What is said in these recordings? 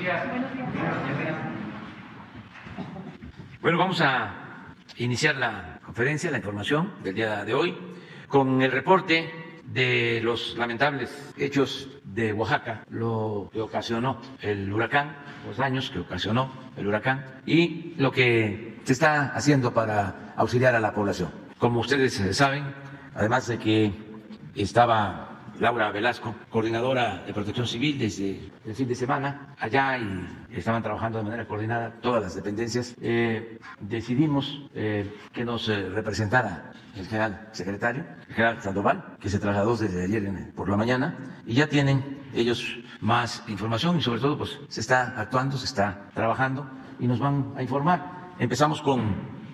días. Buenos días. Bueno, vamos a iniciar la conferencia, la información del día de hoy, con el reporte de los lamentables hechos de Oaxaca, lo que ocasionó el huracán, los daños que ocasionó el huracán y lo que se está haciendo para auxiliar a la población. Como ustedes saben, además de que estaba Laura Velasco, coordinadora de Protección Civil desde el fin de semana allá y estaban trabajando de manera coordinada todas las dependencias, decidimos que nos representara el general secretario, el general Sandoval, que se trasladó desde ayer por la mañana y ya tienen ellos más información y sobre todo pues se está actuando, se está trabajando y nos van a informar. Empezamos con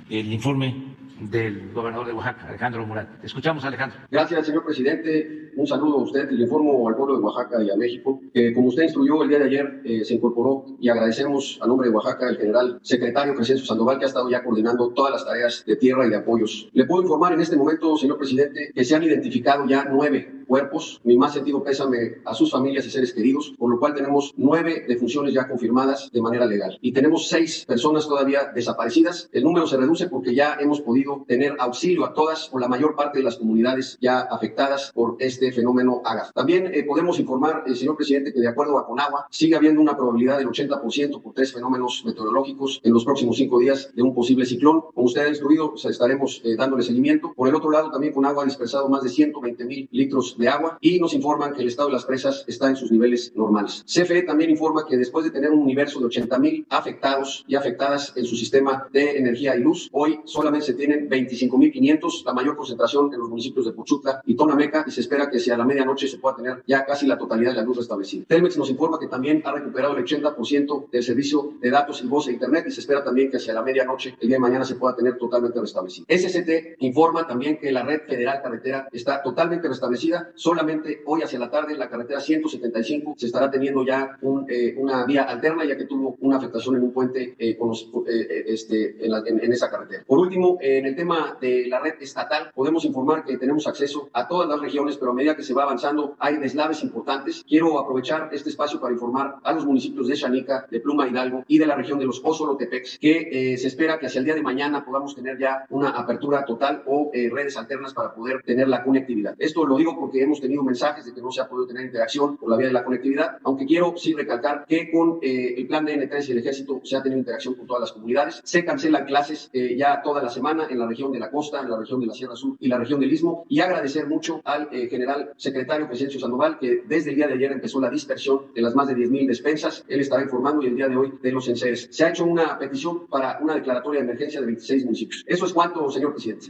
el informe del gobernador de Oaxaca, Alejandro Murat. Escuchamos, Alejandro. Gracias, señor presidente. Un saludo a usted y le informo al pueblo de Oaxaca y a México que, como usted instruyó el día de ayer, se incorporó y agradecemos a nombre de Oaxaca el general secretario Crescencio Sandoval, que ha estado ya coordinando todas las tareas de tierra y de apoyos. Le puedo informar en este momento, señor presidente, que se han identificado ya 9 cuerpos. Mi más sentido pésame a sus familias y seres queridos, por lo cual tenemos 9 defunciones ya confirmadas de manera legal. Y tenemos 6 personas todavía desaparecidas. El número se reduce porque ya hemos podido tener auxilio a todas o la mayor parte de las comunidades ya afectadas por este fenómeno Ágata. También podemos informar, señor presidente, que de acuerdo a CONAGUA sigue habiendo una probabilidad del 80% por 3 fenómenos meteorológicos en los próximos 5 días de un posible ciclón. Como usted ha instruido, pues, estaremos dándole seguimiento. Por el otro lado, también CONAGUA ha dispersado más de 120,000 litros de agua y nos informan que el estado de las presas está en sus niveles normales. CFE también informa que después de tener un universo de 80,000 afectados y afectadas en su sistema de energía y luz, hoy solamente se tienen 25,500, la mayor concentración en los municipios de Pochutla y Tonameca, y se espera que hacia la medianoche se pueda tener ya casi la totalidad de la luz restablecida. Telmex nos informa que también ha recuperado el 80% del servicio de datos y voz e internet y se espera también que hacia la medianoche, el día de mañana, se pueda tener totalmente restablecido. SCT informa también que la red federal carretera está totalmente restablecida. Solamente hoy hacia la tarde la carretera 175 se estará teniendo ya una vía alterna, ya que tuvo una afectación en un puente en esa carretera. Por último, en el tema de la red estatal, podemos informar que tenemos acceso a todas las regiones, pero a medida que se va avanzando hay deslaves importantes. Quiero aprovechar este espacio para informar a los municipios de Xanica, de Pluma Hidalgo y de la región de los Osolotepec que se espera que hacia el día de mañana podamos tener ya una apertura total o redes alternas para poder tener la conectividad. Esto lo digo porque hemos tenido mensajes de que no se ha podido tener interacción por la vía de la conectividad, aunque quiero sí recalcar que con el plan de N3 y el Ejército se ha tenido interacción con todas las comunidades. Se cancelan clases ya toda la semana en la región de la costa, en la región de la Sierra Sur y la región del Istmo, y agradecer mucho al general secretario Crescencio Sandoval, que desde el día de ayer empezó la dispersión de las más de 10,000 despensas. Él estará informando y el día de hoy de los enseres. Se ha hecho una petición para una declaratoria de emergencia de 26 municipios. Eso es cuanto, señor presidente.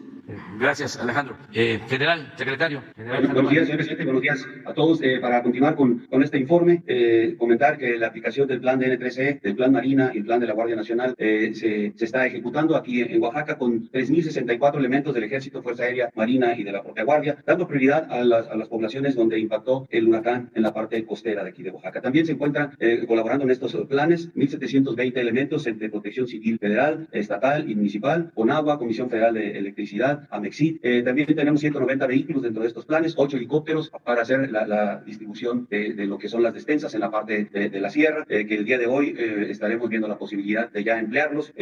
Gracias, Alejandro. General secretario. Buenos días, señor presidente. Buenos días a todos. Para continuar con este informe, comentar que la aplicación del plan de N3E, del plan Marina y el plan de la Guardia Nacional se está ejecutando aquí en Oaxaca con 3,064 elementos del Ejército, Fuerza Aérea, Marina y de la propia Guardia, dando prioridad a las poblaciones donde impactó el huracán en la parte costera de aquí de Oaxaca. También se encuentran colaborando en estos planes 1,720 elementos entre Protección Civil Federal, Estatal y Municipal, CONAGUA, Comisión Federal de Electricidad, AMEXIT. También tenemos 190 vehículos dentro de estos planes, 8 helicópteros para hacer la distribución de lo que son las despensas en la parte de la sierra, que el día de hoy estaremos viendo la posibilidad de ya emplearlos.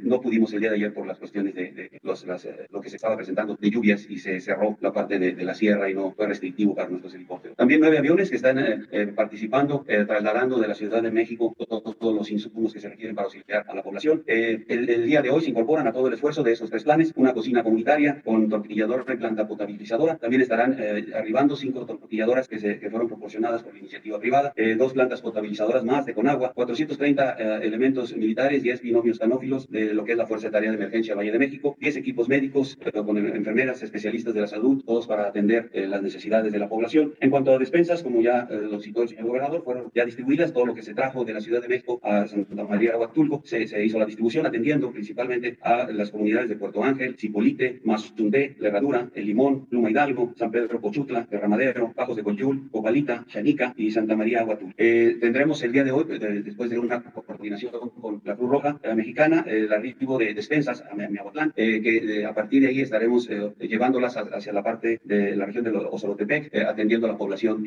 No pudimos el día de ayer por las cuestiones de lo que se estaba presentando de lluvias y se cerró la parte de la sierra y no fue restrictivo para nuestros helicópteros. También 9 aviones que están participando, trasladando de la Ciudad de México todos los insumos que se requieren para auxiliar a la población. El día de hoy se incorporan a todo el esfuerzo de esos 3 planes una cocina comunitaria con tortillador y planta potabilizadora. También estarán arribando 5 tortilladoras que fueron proporcionadas por la iniciativa privada, 2 plantas potabilizadoras más de CONAGUA, 430 elementos militares, 10 binomios canófilos de lo que es la Fuerza de Tarea de Emergencia Valle de México, 10 equipos médicos con enfermeras, especialistas de la salud, todos para atender las necesidades de la población. En cuanto a despensas, como ya lo citó el señor gobernador, fueron ya distribuidas. Todo lo que se trajo de la Ciudad de México a Santa María Huatulco se hizo la distribución, atendiendo principalmente a las comunidades de Puerto Ángel, Cipolite, Mazunté, La Herradura, El Limón, Pluma Hidalgo, San Pedro Pochutla, Derramadero, Bajos de Coyul, Copalita, Xanica y Santa María Huatulco. Tendremos el día de hoy, después de una coordinación con la Cruz Roja Mexicana, el arribo de despensas a Miahuatlán, que a partir de ahí estaremos llevándolas hacia la parte de la región de Osolotepec, atendiendo a la población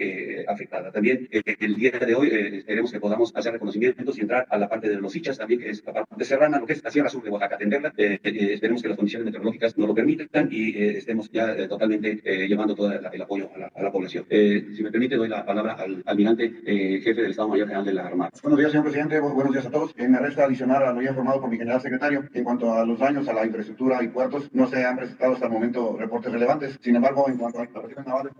afectada. También el día de hoy esperemos que podamos hacer reconocimientos y entrar a la parte de los Ichas, también que es la parte serrana, lo que es la Sierra Sur de Oaxaca, atenderla. Esperemos que las condiciones meteorológicas nos lo permitan y estemos ya totalmente llevando todo el apoyo a la población. Si me permite, doy la palabra al almirante jefe del Estado Mayor General de la Armada. Buenos días, señor presidente. Buenos días a todos. Me resta adicionar a lo ya informado por mi general secretario. En cuanto a los daños a la infraestructura y puertos, no se han presentado hasta el momento reportes relevantes. Sin embargo, en cuanto a instalaciones navales,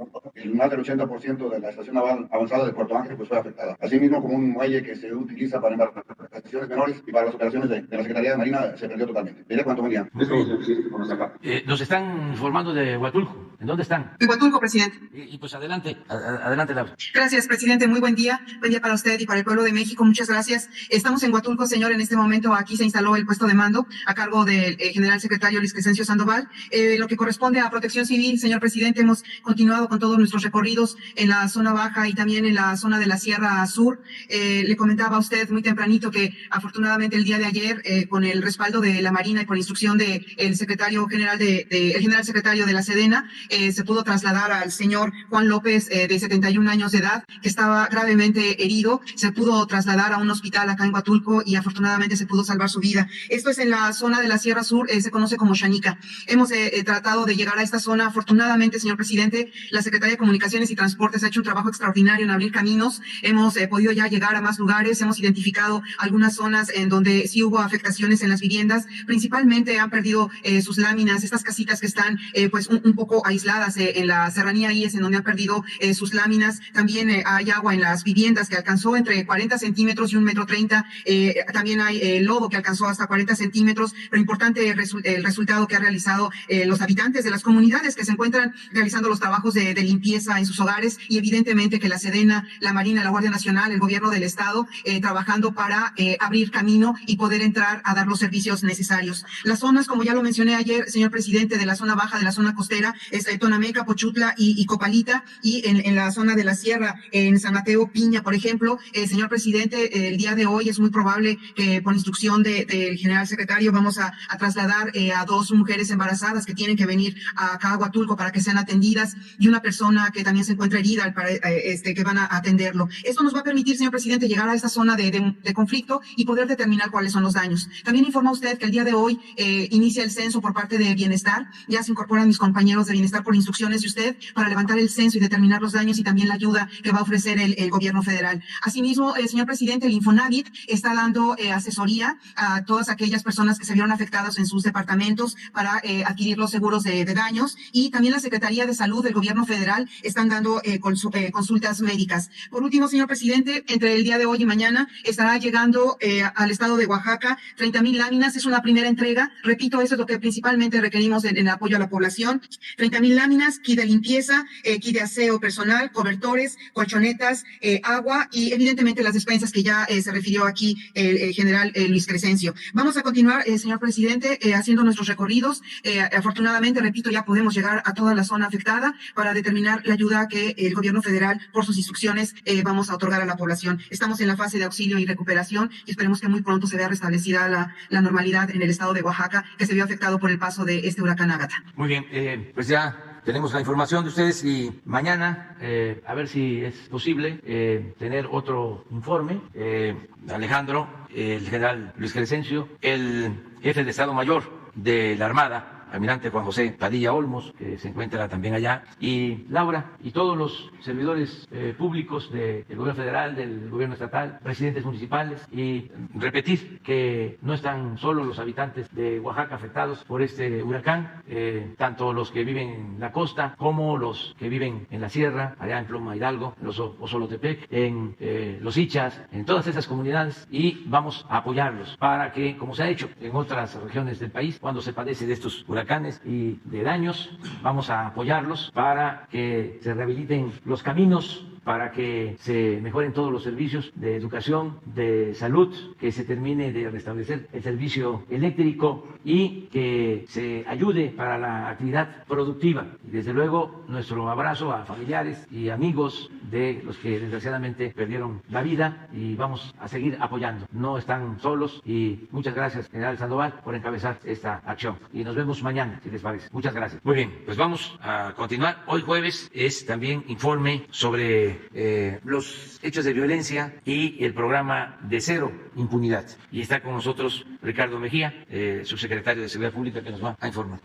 más del 80% de la estación naval avanzada de Puerto Ángel pues, fue afectada. Asimismo, como un muelle que se utiliza para embarcaciones menores y para las operaciones de la Secretaría de Marina se perdió totalmente. Diré cuánto venía. Nos están informando de Huatulco. ¿En dónde están? En Huatulco, presidente. Y pues adelante, Laura. Gracias, presidente. Muy buen día. Buen día para usted y para el pueblo de México. Muchas gracias. Estamos en Huatulco, señor. En este momento aquí se instaló el puesto de mando a cargo del general secretario Luis Crescencio Sandoval. Lo que corresponde a Protección Civil, señor presidente, hemos continuado con todos nuestros recorridos en la zona baja y también en la zona de la Sierra Sur. Le comentaba a usted muy tempranito que afortunadamente el día de ayer, con el respaldo de la Marina y por instrucción del secretario general el general secretario de la Sedena, se pudo trasladar al señor Juan López, de 71 años de edad, que estaba gravemente herido. Se pudo trasladar a un hospital acá en Huatulco y afortunadamente se pudo salvar su vida. Esto es en la zona de la Sierra Sur, se conoce como Xanica. Hemos tratado de llegar a esta zona. Afortunadamente, señor presidente, la Secretaría de Comunicaciones y Transportes ha hecho un trabajo extraordinario en abrir caminos. Hemos podido ya llegar a más lugares. Hemos identificado algunas zonas en donde sí hubo afectaciones en las viviendas. Principalmente han perdido sus láminas, estas casitas que están pues un poco aisladas en la serranía, ahí es en donde han perdido sus láminas. También hay agua en las viviendas que alcanzó entre 40 centímetros y 1,30 m. También hay lodo que alcanzó hasta 40 centímetros. Lo importante es el resultado que han realizado los habitantes de las comunidades que se encuentran realizando los trabajos de limpieza en sus hogares, y evidentemente que la Sedena, la Marina, la Guardia Nacional, el gobierno del estado, trabajando para abrir camino y poder entrar a dar los servicios necesarios. Las zonas, como ya lo mencioné ayer, señor presidente, de la zona baja, de la zona costera, es Tonameca, Pochutla y Copalita, y en la zona de la sierra, en San Mateo, Piña, por ejemplo, señor presidente, el día de hoy es muy probable que por instrucción del general secretario vamos a trasladar a 2 mujeres embarazadas que tienen que venir acá a Huatulco para que sean atendidas, y una persona que también se encuentra herida, que van a atenderlo. Esto nos va a permitir, señor presidente, llegar a esta zona de conflicto y poder determinar cuáles son los daños. También informa usted que el día de hoy inicia el censo por parte de Bienestar. Ya se incorporan mis compañeros de Bienestar por instrucciones de usted para levantar el censo y determinar los daños y también la ayuda que va a ofrecer el gobierno federal. Asimismo, señor presidente, el Infonavit está dando asesoría a todas aquellas personas que se vieron afectadas en sus departamentos para adquirir los seguros de daños, y también la Secretaría de Salud del gobierno federal están dando consultas médicas. Por último, señor presidente, entre el día de hoy y mañana estará llegando al estado de Oaxaca 30,000 láminas. Es una primera entrega. Repito, eso es lo que principalmente requerimos en apoyo a la población. 30,000 láminas, kit de limpieza, kit de aseo personal, cobertores, colchonetas, agua y evidentemente las despensas que ya se refirió aquí el general Luis Crescencio. Vamos a continuar, señor presidente, haciendo nuestros recorridos. Afortunadamente, repito, ya podemos llegar a toda la zona afectada para determinar la ayuda que el gobierno federal, por sus instrucciones, vamos a otorgar a la población. Estamos en la fase de auxilio y recuperación y esperemos que muy pronto se vea restablecida la normalidad en el estado de Oaxaca, que se vio afectado por el paso de este huracán Ágata. Muy bien, pues ya tenemos la información de ustedes y mañana, a ver si es posible tener otro informe. Alejandro, el general Luis Crescencio, el jefe de Estado Mayor de la Armada, almirante Juan José Padilla Olmos, que se encuentra también allá, y Laura, y todos los servidores públicos del gobierno federal, del gobierno estatal, presidentes municipales, y repetir que no están solo los habitantes de Oaxaca afectados por este huracán, tanto los que viven en la costa como los que viven en la sierra, allá en Ploma Hidalgo, en los Osolotepec, en los Ichas, en todas esas comunidades, y vamos a apoyarlos para que, como se ha hecho en otras regiones del país, cuando se padece de estos huracanes y de daños, vamos a apoyarlos para que se rehabiliten los caminos para que se mejoren todos los servicios de educación, de salud, que se termine de restablecer el servicio eléctrico y que se ayude para la actividad productiva. Y desde luego nuestro abrazo a familiares y amigos de los que desgraciadamente perdieron la vida, y vamos a seguir apoyando. No están solos, y muchas gracias, general Sandoval, por encabezar esta acción. Y nos vemos mañana, si les parece. Muchas gracias. Muy bien, pues vamos a continuar. Hoy jueves es también informe sobre los hechos de violencia y el programa de Cero Impunidad. Y está con nosotros Ricardo Mejía, subsecretario de Seguridad Pública, que nos va a informar.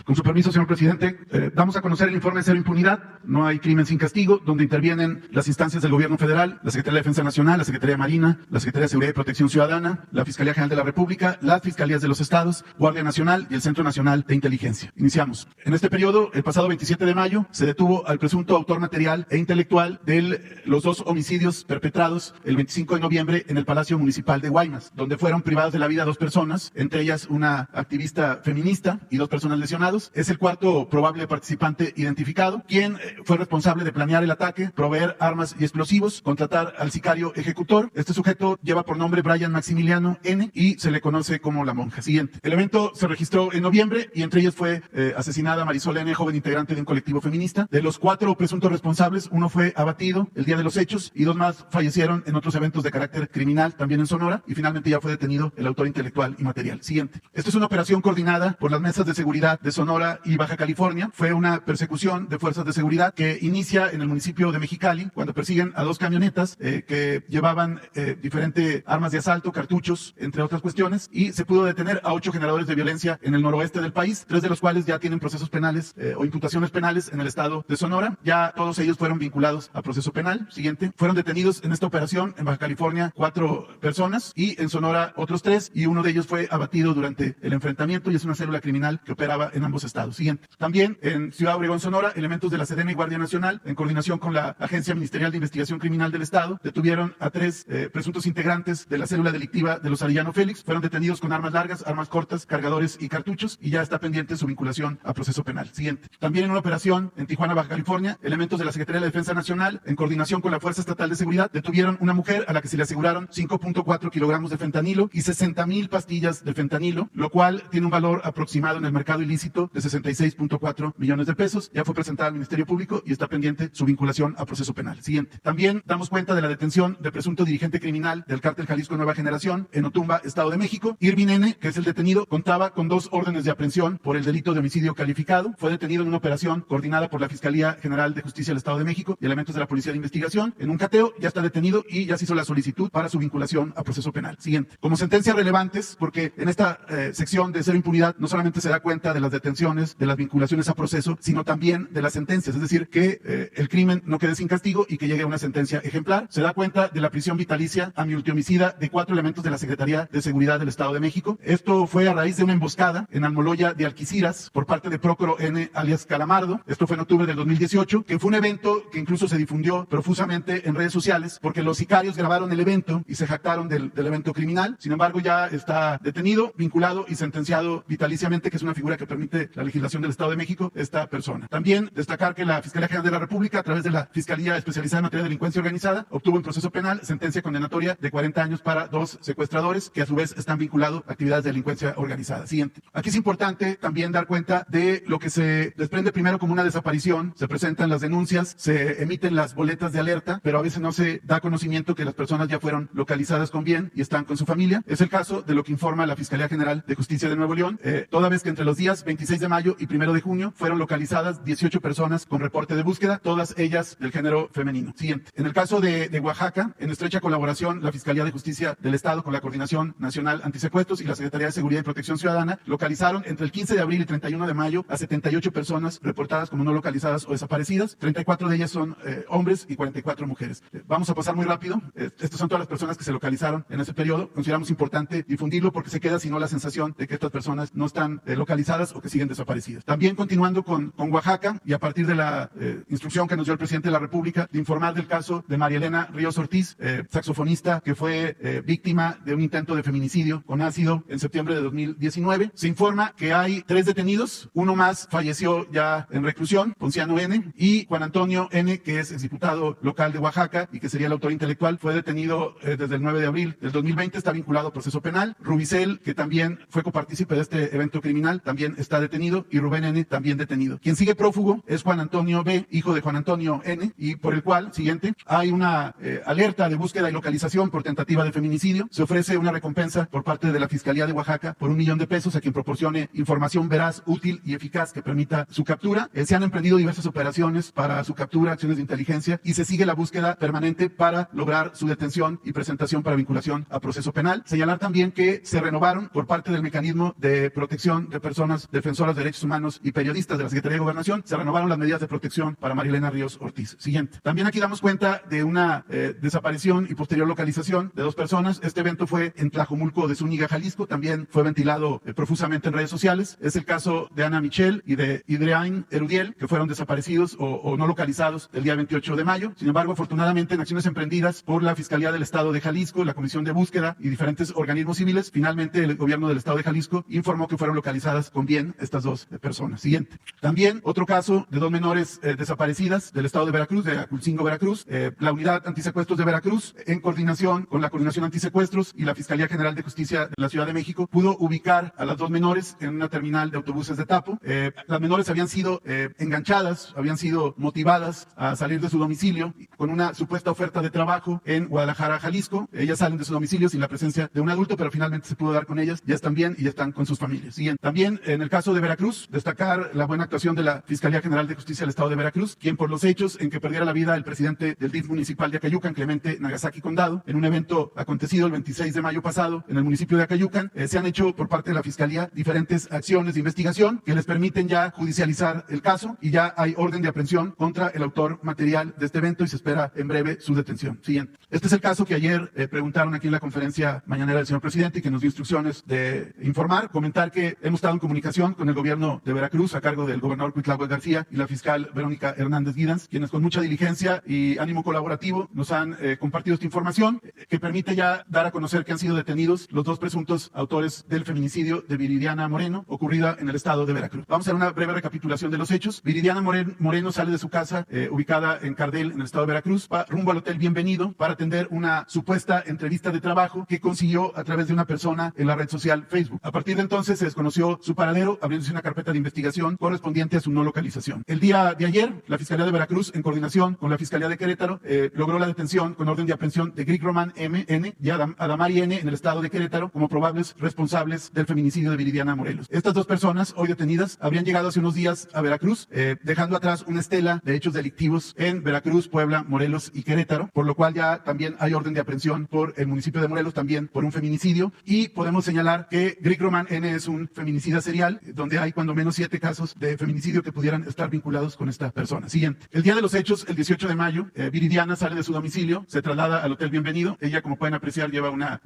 Con su permiso, señor presidente, damos a conocer el informe de Cero Impunidad, no hay crimen sin castigo, donde intervienen las instancias del Gobierno Federal, la Secretaría de Defensa Nacional, la Secretaría de Marina, la Secretaría de Seguridad y Protección Ciudadana, la Fiscalía General de la República, las Fiscalías de los Estados, Guardia Nacional y el Centro Nacional de Inteligencia. Iniciamos. En este periodo, el pasado 27 de mayo, se detuvo al presunto autor material e intelectual de los 2 homicidios perpetrados el 25 de noviembre en el Palacio Municipal de Guaymas, donde fueron privadas de la vida 2 personas, entre ellas una activista feminista y 2 personas lesionadas. Es el cuarto probable participante identificado, quien fue responsable de planear el ataque, proveer armas y explosivos, contratar al sicario ejecutor. Este sujeto lleva por nombre Brian Maximiliano N. y se le conoce como La Monja. Siguiente. El evento se registró en noviembre y entre ellos fue asesinada Marisol N., joven integrante de un colectivo feminista. De los 4 presuntos responsables, uno fue abatido el día de los hechos y 2 más fallecieron en otros eventos de carácter criminal, también en Sonora, y finalmente ya fue detenido el autor intelectual y material. Siguiente. Esta es una operación coordinada por las mesas de seguridad de Sonora y Baja California. Fue una persecución de fuerzas de seguridad que inicia en el municipio de Mexicali, cuando persiguen a 2 camionetas que llevaban diferentes armas de asalto, cartuchos, entre otras cuestiones, y se pudo detener a 8 generadores de violencia en el noroeste del país, 3 de los cuales ya tienen procesos penales o imputaciones penales en el estado de Sonora. Ya todos ellos fueron vinculados a proceso penal. Siguiente. Fueron detenidos en esta operación en Baja California 4 personas y en Sonora otros 3, y uno de ellos fue abatido durante el enfrentamiento y es una célula criminal que operaba en ambos estados. Siguiente. También en Ciudad Obregón, Sonora, elementos de la Sedena y Guardia Nacional, en coordinación con la Agencia Ministerial de Investigación Criminal del Estado, detuvieron a 3 presuntos integrantes de la célula delictiva de los Arellano Félix. Fueron detenidos con armas largas, armas cortas, cargadores y cartuchos, y ya está pendiente su vinculación a proceso penal. Siguiente. También en una operación en Tijuana, Baja California, elementos de la Secretaría de Defensa Nacional, en coordinación con la Fuerza Estatal de Seguridad, detuvieron una mujer a la que se le aseguraron 5.4 kilogramos de fentanilo y 60,000 pastillas de fentanilo, lo cual tiene un valor aproximado en el mercado ilícito de 66.4 millones de pesos. Ya fue presentada al Ministerio Público y está pendiente su vinculación a proceso penal. Siguiente. También damos cuenta de la detención del presunto dirigente criminal del Cártel Jalisco Nueva Generación en Otumba, Estado de México. Irvin N., que es el detenido, contaba con 2 órdenes de aprehensión por el delito de homicidio calificado. Fue detenido en una operación coordinada por la Fiscalía General de Justicia del Estado de México y elementos de la Policía de Investigación. En un cateo ya está detenido y ya se hizo la solicitud para su vinculación a proceso penal. Siguiente. Como sentencias relevantes, porque en esta sección de Cero Impunidad no solamente se da cuenta de las detenciones, de las vinculaciones a proceso, sino también de las sentencias, es decir, que el crimen no quede sin castigo y que llegue a una sentencia ejemplar. Se da cuenta de la prisión vitalicia a multihomicida de 4 elementos de la Secretaría de Seguridad del Estado de México. Esto fue a raíz de una emboscada en Almoloya de Alquiciras por parte de Prócoro N., alias Calamardo. Esto fue en octubre del 2018, que fue un evento que incluso se difundió profusamente en redes sociales porque los sicarios grabaron el evento y se jactaron del evento criminal. Sin embargo, ya está detenido, vinculado y sentenciado vitaliciamente, que es una figura que permite la legislación del Estado de México, esta persona. También destacar que la Fiscalía General de la República, a través de la Fiscalía Especializada en Materia de Delincuencia Organizada, obtuvo en proceso penal sentencia condenatoria de 40 años para 2 secuestradores que a su vez están vinculados a actividades de delincuencia organizada. Siguiente. Aquí es importante también dar cuenta de lo que se desprende primero como una desaparición. Se presentan las denuncias, se emiten las boletas de alerta, pero a veces no se da conocimiento que las personas ya fueron localizadas con bien y están con su familia. Es el caso de lo que informa la Fiscalía General de Justicia de Nuevo León, toda vez que entre los días 26 de mayo y 1 de junio fueron localizadas 18 personas con reporte de búsqueda, todas ellas del género femenino. Siguiente. En el caso de Oaxaca, en estrecha colaboración, la Fiscalía de Justicia del Estado con la Coordinación Nacional Antisecuestros y la Secretaría de Seguridad y Protección Ciudadana localizaron entre el 15 de abril y 31 de mayo a 78 personas reportadas como no localizadas o desaparecidas. 34 de ellas son hombres y 44 mujeres. Vamos a pasar muy rápido. Estas son todas las personas que se localizaron en ese periodo. Consideramos importante difundirlo porque se queda, si no, la sensación de que estas personas no están localizadas o que siguen desaparecidas. También continuando con Oaxaca, y a partir de la una instrucción que nos dio el presidente de la República de informar del caso de María Elena Ríos Ortiz, saxofonista que fue víctima de un intento de feminicidio con ácido en septiembre de 2019. Se informa que hay 3 detenidos, uno más falleció ya en reclusión, Ponciano N., y Juan Antonio N., que es exdiputado local de Oaxaca y que sería el autor intelectual, fue detenido desde el 9 de abril del 2020, está vinculado a proceso penal. Rubicel, que también fue copartícipe de este evento criminal, también está detenido, y Rubén N. también detenido. Quien sigue prófugo es Juan Antonio B., hijo de Juan Antonio N., y por el cual, siguiente, hay una alerta de búsqueda y localización por tentativa de feminicidio. Se ofrece una recompensa por parte de la Fiscalía de Oaxaca por $1 millón a quien proporcione información veraz, útil y eficaz que permita su captura. Se han emprendido diversas operaciones para su captura, acciones de inteligencia, y se sigue la búsqueda permanente para lograr su detención y presentación para vinculación a proceso penal. Señalar también que se renovaron por parte del mecanismo de protección de personas defensoras de derechos humanos y periodistas de la Secretaría de Gobernación, se renovaron las medidas de protección para María Elena Ríos Ortiz. Siguiente. También aquí damos cuenta de una desaparición y posterior localización de 2 personas. Este evento fue en Tlajomulco de Zúñiga, Jalisco. También fue ventilado profusamente en redes sociales. Es el caso de Ana Michel y de Idreain Erudiel, que fueron desaparecidos o no localizados el día 28 de mayo. Sin embargo, afortunadamente, en acciones emprendidas por la Fiscalía del Estado de Jalisco, la Comisión de Búsqueda y diferentes organismos civiles, finalmente el gobierno del Estado de Jalisco informó que fueron localizadas con bien estas 2 personas. Siguiente. También otro caso de 2 menores desaparecidas del Estado de Veracruz, de Aculcingo, Veracruz. La Unidad Antisecuestros de Veracruz, en coordinación con la Coordinación Antisecuestros y la Fiscalía General de Justicia de la Ciudad de México, pudo ubicar a las 2 menores en una terminal de autobuses de Tapo. Las menores habían sido enganchadas, habían sido motivadas a salir de su domicilio con una supuesta oferta de trabajo en Guadalajara, Jalisco. Ellas salen de su domicilio sin la presencia de un adulto, pero finalmente se pudo dar con ellas. Ya están bien y ya están con sus familias. Siguiente. También en el caso de Veracruz, destacar la buena actuación de la Fiscalía General de Justicia del Estado de Veracruz, quien por los hechos en que perdiera la vida el presidente del DIF municipal de Acayucan, Clemente Nagasaki Condado, en un evento acontecido el 26 de mayo pasado en el municipio de Acayucan, se han hecho por parte de la Fiscalía diferentes acciones de investigación que les permiten ya judicializar el caso, y ya hay orden de aprehensión contra el autor material de este evento y se espera en breve su detención. Siguiente. Este es el caso que ayer preguntaron aquí en la conferencia mañanera del señor presidente y que nos dio instrucciones de informar. Comentar que hemos estado en comunicación con el gobierno de Veracruz a cargo del gobernador Cuitláhuac García y la fiscal Verónica Hernández Guidans, quienes con mucha diligencia y ánimo colaborativo nos han compartido esta información que permite ya dar a conocer que han sido detenidos los 2 presuntos autores del feminicidio de Viridiana Moreno, ocurrida en el estado de Veracruz. Vamos a hacer una breve recapitulación de los hechos. Viridiana Moreno sale de su casa ubicada en Cardel, en el estado de Veracruz, va rumbo al Hotel Bienvenido para atender una supuesta entrevista de trabajo que consiguió a través de una persona en la red social Facebook. A partir de entonces se desconoció su paradero, abriéndose una carpeta de investigación correspondiente a su no localización. El día de ayer, la Fiscalía de Veracruz, en coordinación con la Fiscalía de Querétaro, logró la detención con orden de aprehensión de Greg Román M. N. y Adamari N. en el estado de Querétaro como probables responsables del feminicidio de Viridiana Morelos. Estas 2 personas, hoy detenidas, habrían llegado hace unos días a Veracruz, dejando atrás una estela de hechos delictivos en Veracruz, Puebla, Morelos y Querétaro, por lo cual ya también hay orden de aprehensión por el municipio de Morelos, también por un feminicidio, y podemos señalar que Greg Román N. es un feminicida serial, donde hay cuando menos 7 casos de feminicidio que pudieran estar vinculados con esta persona. Siguiente. El día de los hechos, el 18 de mayo, Viridiana sale de su domicilio, se traslada al Hotel Bienvenido. Ella, como pueden apreciar, lleva una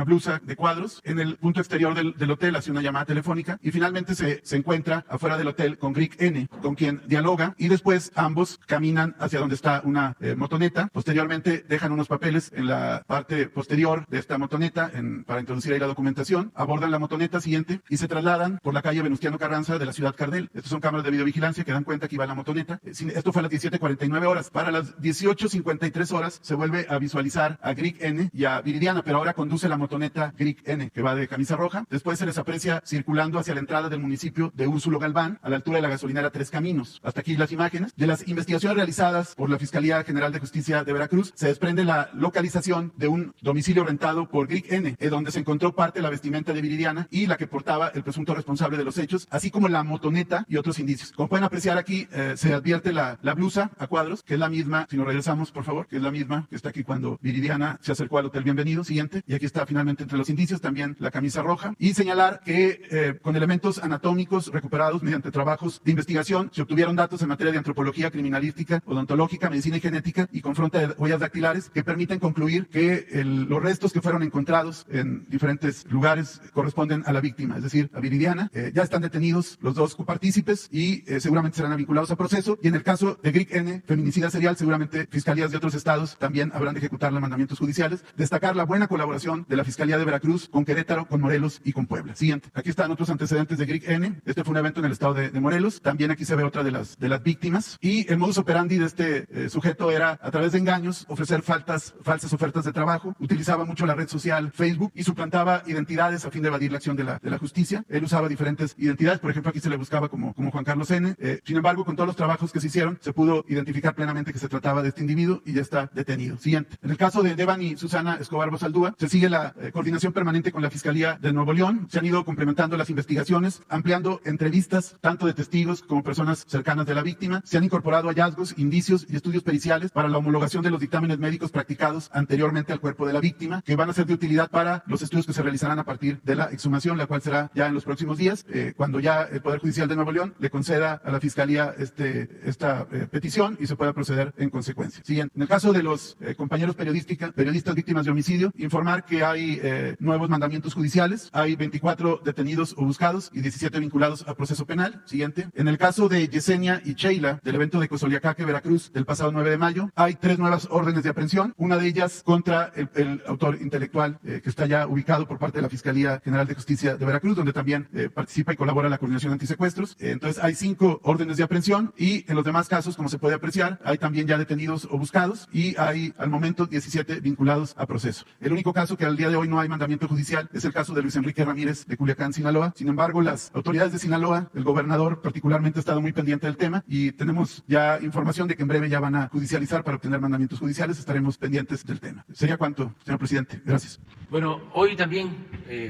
blusa de cuadros. En el punto exterior del hotel hace una llamada telefónica y finalmente se encuentra afuera del hotel con Greg N., con quien dialoga, y después ambos caminan hacia donde está una motoneta. Posteriormente dejan unos papeles en la parte posterior de esta motoneta para introducir ahí la documentación. Abordan la motoneta siguiente y se trasladan por la calle Venustiano Carranza de la ciudad Cardel. Estas son cámaras de videovigilancia que dan cuenta que iba la motoneta. Esto fue a las 17:49 horas. Para las 18:53 horas se vuelve a visualizar a Greg N. y a Viridiana, pero ahora conduce la motoneta Greg N., que va de camisa roja. Después se les aprecia circulando hacia la entrada del municipio de Úrsulo Galván, a la altura de la gasolinera Tres Caminos. Hasta aquí las imágenes. De las investigaciones realizadas por la Fiscalía General de Justicia de Veracruz, se desprende la localización de un domicilio rentado por Greg N., donde se encontró parte de la vestimenta de Viridiana y la que portaba el presunto responsable de los hechos, así como la motoneta y otros indicios. Como pueden apreciar aquí, se advierte la blusa a cuadros, que es la misma, si nos regresamos por favor, que es la misma que está aquí cuando Viridiana se acercó al Hotel Bienvenido. Siguiente. Y aquí está finalmente entre los indicios también la camisa roja. Y señalar que con elementos anatómicos recuperados mediante trabajos de investigación se obtuvieron datos en materia de antropología criminalística, odontológica, medicina y genética y confronta de huellas dactilares que permiten concluir que los restos que fueron encontrados en diferentes lugares corresponden a la víctima, es decir, a Viridiana. Ya están detenidos los 2 copartícipes y seguramente serán vinculados vinculados a proceso, y en el caso de GRIC N, feminicida serial, seguramente fiscalías de otros estados también habrán de ejecutarle mandamientos judiciales. Destacar la buena colaboración de la Fiscalía de Veracruz con Querétaro, con Morelos y con Puebla. Siguiente. Aquí están otros antecedentes de GRIC N. Este fue un evento en el estado de Morelos. También aquí se ve otra de las víctimas. Y el modus operandi de este sujeto era, a través de engaños, ofrecer falsas ofertas de trabajo. Utilizaba mucho la red social Facebook y suplantaba identidades a fin de evadir la acción de la justicia. Él usaba diferentes identidades. Por ejemplo, aquí se le buscaba como Juan Carlos N. Sin embargo, con todos los trabajos que se hicieron, se pudo identificar plenamente que se trataba de este individuo y ya está detenido. Siguiente. En el caso de Devan y Susana Escobar Bosaldúa, se sigue la coordinación permanente con la Fiscalía de Nuevo León. Se han ido complementando las investigaciones, ampliando entrevistas tanto de testigos como personas cercanas de la víctima. Se han incorporado hallazgos, indicios y estudios periciales para la homologación de los dictámenes médicos practicados anteriormente al cuerpo de la víctima, que van a ser de utilidad para los estudios que se realizarán a partir de la exhumación, la cual será ya en los próximos días, cuando ya el Poder Judicial de Nuevo León le conceda a la Fiscalía esta petición y se pueda proceder en consecuencia. Siguiente. En el caso de los compañeros periodistas víctimas de homicidio, informar que hay nuevos mandamientos judiciales, hay 24 detenidos o buscados y 17 vinculados a proceso penal. Siguiente. En el caso de Yesenia y Sheila, del evento de Cozoliacaque, Veracruz, del pasado 9 de mayo, hay 3 nuevas órdenes de aprehensión, una de ellas contra el autor intelectual que está ya ubicado por parte de la Fiscalía General de Justicia de Veracruz, donde también participa y colabora la Coordinación Antisecuestros. Entonces hay 5 órdenes de aprehensión y en los demás casos, como se puede apreciar, hay también ya detenidos o buscados y hay al momento 17 vinculados a proceso. El único caso que al día de hoy no hay mandamiento judicial es el caso de Luis Enrique Ramírez de Culiacán, Sinaloa. Sin embargo, las autoridades de Sinaloa, el gobernador particularmente, ha estado muy pendiente del tema y tenemos ya información de que en breve ya van a judicializar para obtener mandamientos judiciales. Estaremos pendientes del tema. Sería cuanto, señor presidente. Gracias. Bueno, hoy también,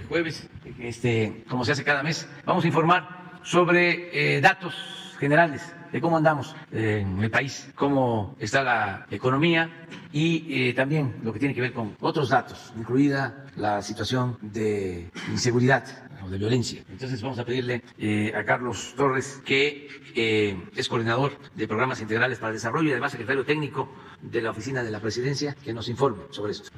jueves, como se hace cada mes, vamos a informar sobre datos generales de cómo andamos en el país, cómo está la economía y también lo que tiene que ver con otros datos, incluida la situación de inseguridad o de violencia. Entonces vamos a pedirle a Carlos Torres, que es coordinador de programas integrales para el desarrollo y además secretario técnico de la Oficina de la Presidencia, que nos informe sobre esto.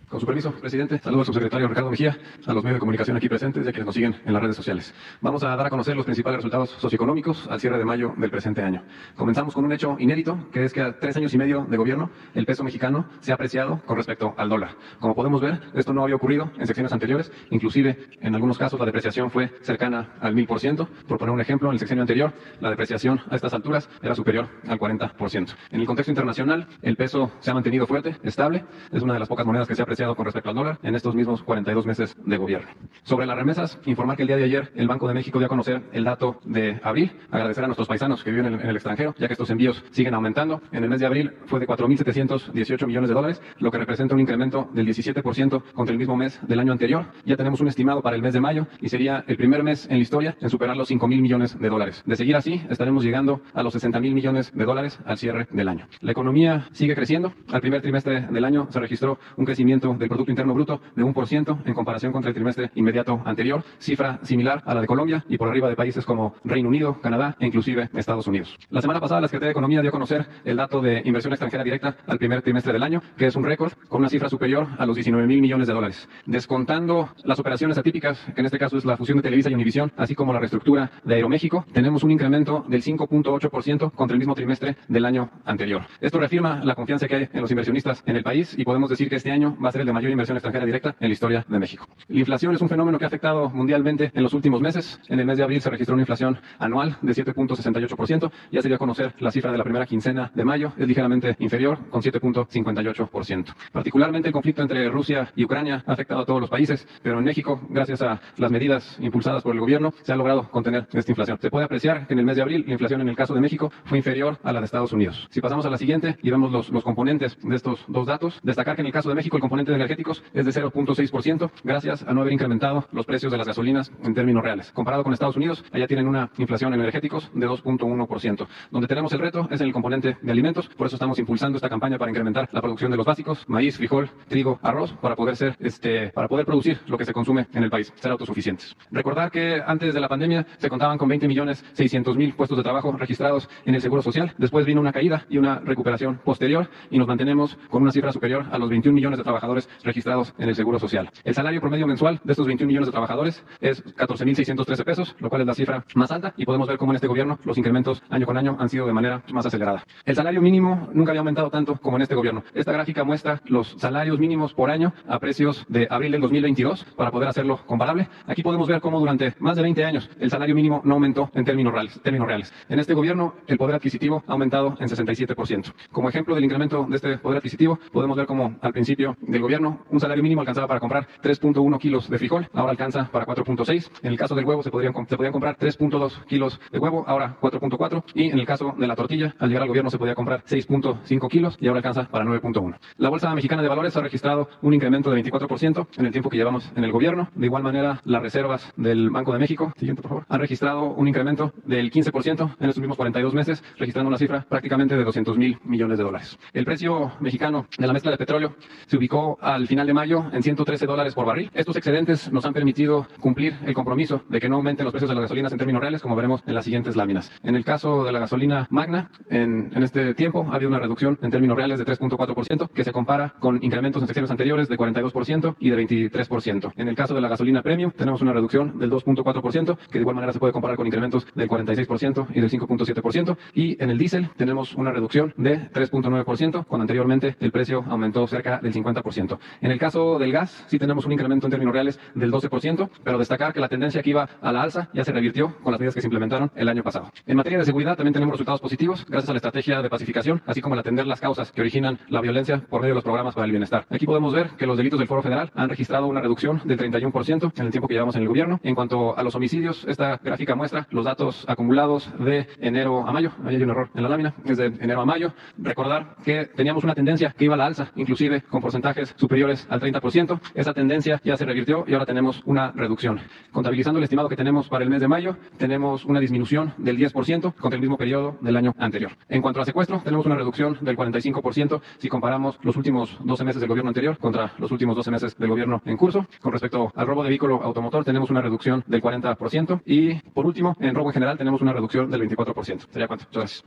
Con su permiso, presidente, saludo al subsecretario Ricardo Mejía, a los medios de comunicación aquí presentes y a quienes nos siguen en las redes sociales. Vamos a dar a conocer los principales resultados socioeconómicos al cierre de mayo del presente año. Comenzamos con un hecho inédito, que es que a 3 años y medio de gobierno, el peso mexicano se ha apreciado con respecto al dólar. Como podemos ver, esto no había ocurrido en sexenios anteriores, inclusive en algunos casos la depreciación fue cercana al 1000%. Por poner un ejemplo, en el sexenio anterior, la depreciación a estas alturas era superior al 40%. En el contexto internacional, el peso se ha mantenido fuerte, estable, es una de las pocas monedas que se ha apreciado con respecto al dólar en estos mismos 42 meses de gobierno. Sobre las remesas, informar que el día de ayer el Banco de México dio a conocer el dato de abril. Agradecer a nuestros paisanos que viven en el extranjero, ya que estos envíos siguen aumentando. En el mes de abril fue de 4.718 millones de dólares, lo que representa un incremento del 17% contra el mismo mes del año anterior. Ya tenemos un estimado para el mes de mayo y sería el primer mes en la historia en superar los 5.000 millones de dólares. De seguir así, estaremos llegando a los 60.000 millones de dólares al cierre del año. La economía sigue creciendo. Al primer trimestre del año se registró un crecimiento del Producto Interno Bruto de 1% en comparación contra el trimestre inmediato anterior, cifra similar a la de Colombia y por arriba de países como Reino Unido, Canadá e inclusive Estados Unidos. La semana pasada la Secretaría de Economía dio a conocer el dato de inversión extranjera directa al primer trimestre del año, que es un récord con una cifra superior a los 19.000 millones de dólares. Descontando las operaciones atípicas, que en este caso es la fusión de Televisa y Univisión, así como la reestructura de Aeroméxico, tenemos un incremento del 5.8% contra el mismo trimestre del año anterior. Esto reafirma la confianza que hay en los inversionistas en el país y podemos decir que este año va a ser el de mayor inversión extranjera directa en la historia de México. La inflación es un fenómeno que ha afectado mundialmente en los últimos meses. En el mes de abril se registró una inflación anual de 7.68%. Ya se dio a conocer la cifra de la primera quincena de mayo, es ligeramente inferior, con 7.58%. Particularmente el conflicto entre Rusia y Ucrania ha afectado a todos los países, pero en México, gracias a las medidas impulsadas por el gobierno, se ha logrado contener esta inflación. Se puede apreciar que en el mes de abril la inflación en el caso de México fue inferior a la de Estados Unidos. Si pasamos a la siguiente y vemos los componentes de estos dos datos, destacar que en el caso de México el componente de energéticos es de 0.6%, gracias a no haber incrementado los precios de las gasolinas en términos reales. Comparado con Estados Unidos, allá tienen una inflación en energéticos de 2.1%. Donde tenemos el reto es en el componente de alimentos, por eso estamos impulsando esta campaña para incrementar la producción de los básicos, maíz, frijol, trigo, arroz, para poder producir lo que se consume en el país, ser autosuficientes. Recordar que antes de la pandemia se contaban con 20.600.000 puestos de trabajo registrados en el Seguro Social. Después vino una caída y una recuperación posterior y nos mantenemos con una cifra superior a los 21 millones de trabajadores trabajadores registrados en el Seguro Social. El salario promedio mensual de estos 21 millones de trabajadores es 14,613 pesos, lo cual es la cifra más alta, y podemos ver cómo en este gobierno los incrementos año con año han sido de manera más acelerada. El salario mínimo nunca había aumentado tanto como en este gobierno. Esta gráfica muestra los salarios mínimos por año a precios de abril del 2022 para poder hacerlo comparable. Aquí podemos ver cómo durante más de 20 años el salario mínimo no aumentó en términos reales. En este gobierno el poder adquisitivo ha aumentado en 67%. Como ejemplo del incremento de este poder adquisitivo, podemos ver cómo al principio del gobierno un salario mínimo alcanzaba para comprar 3.1 kilos de frijol, ahora alcanza para 4.6. En el caso del huevo se podían comprar 3.2 kilos de huevo, ahora 4.4. Y en el caso de la tortilla, al llegar al gobierno se podía comprar 6.5 kilos y ahora alcanza para 9.1. La Bolsa Mexicana de Valores ha registrado un incremento de 24% en el tiempo que llevamos en el gobierno. De igual manera, las reservas del Banco de México, siguiente por favor, han registrado un incremento del 15% en estos mismos 42 meses, registrando una cifra prácticamente de 200,000 millones de dólares. El precio mexicano de la mezcla de petróleo se ubicó al final de mayo en $113 por barril. Estos excedentes nos han permitido cumplir el compromiso de que no aumenten los precios de las gasolinas en términos reales, como veremos en las siguientes láminas. En el caso de la gasolina Magna, en este tiempo ha habido una reducción en términos reales de 3.4%, que se compara con incrementos en sexenios anteriores de 42% y de 23%. En el caso de la gasolina Premium, tenemos una reducción del 2.4%, que de igual manera se puede comparar con incrementos del 46% y del 5.7%. Y en el diésel tenemos una reducción de 3.9%, cuando anteriormente el precio aumentó cerca del 50%. En el caso del gas, sí tenemos un incremento en términos reales del 12%, pero destacar que la tendencia que iba a la alza ya se revirtió con las medidas que se implementaron el año pasado. En materia de seguridad también tenemos resultados positivos, gracias a la estrategia de pacificación, así como al atender las causas que originan la violencia por medio de los programas para el bienestar. Aquí podemos ver que los delitos del Foro Federal han registrado una reducción del 31% en el tiempo que llevamos en el gobierno. En cuanto a los homicidios, esta gráfica muestra los datos acumulados de enero a mayo. Ahí hay un error en la lámina, es de enero a mayo. Recordar que teníamos una tendencia que iba a la alza, inclusive con porcentajes superiores al 30%. Esa tendencia ya se revirtió y ahora tenemos una reducción. Contabilizando el estimado que tenemos para el mes de mayo, tenemos una disminución del 10% contra el mismo periodo del año anterior. En cuanto a secuestro, tenemos una reducción del 45% si comparamos los últimos 12 meses del gobierno anterior contra los últimos 12 meses del gobierno en curso. Con respecto al robo de vehículo automotor, tenemos una reducción del 40%. Y, por último, en robo en general tenemos una reducción del 24%. ¿Sería cuánto? Muchas gracias.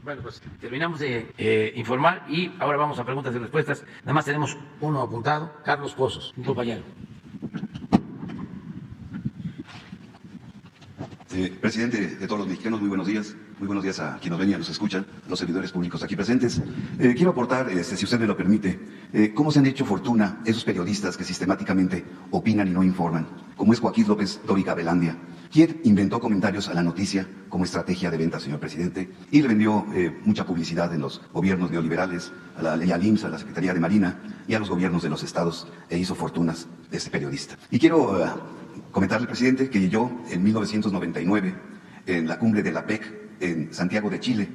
Bueno, pues terminamos de informar y ahora vamos a preguntas y respuestas. Nada más tenemos uno apuntado, Carlos Pozos, un compañero. Presidente de todos los mexicanos, muy buenos días. Muy buenos días a quienes nos ven y nos escuchan, los servidores públicos aquí presentes. Quiero aportar, si usted me lo permite, cómo se han hecho fortuna esos periodistas que sistemáticamente opinan y no informan, como es Joaquín López Dóriga Velandia, quien inventó comentarios a la noticia como estrategia de venta, señor presidente, y le vendió mucha publicidad en los gobiernos neoliberales, a la ley al IMSS, a la Secretaría de Marina y a los gobiernos de los estados, e hizo fortunas de este periodista. Y quiero comentarle, presidente, que yo en 1999, en la cumbre de la PEC, en Santiago de Chile,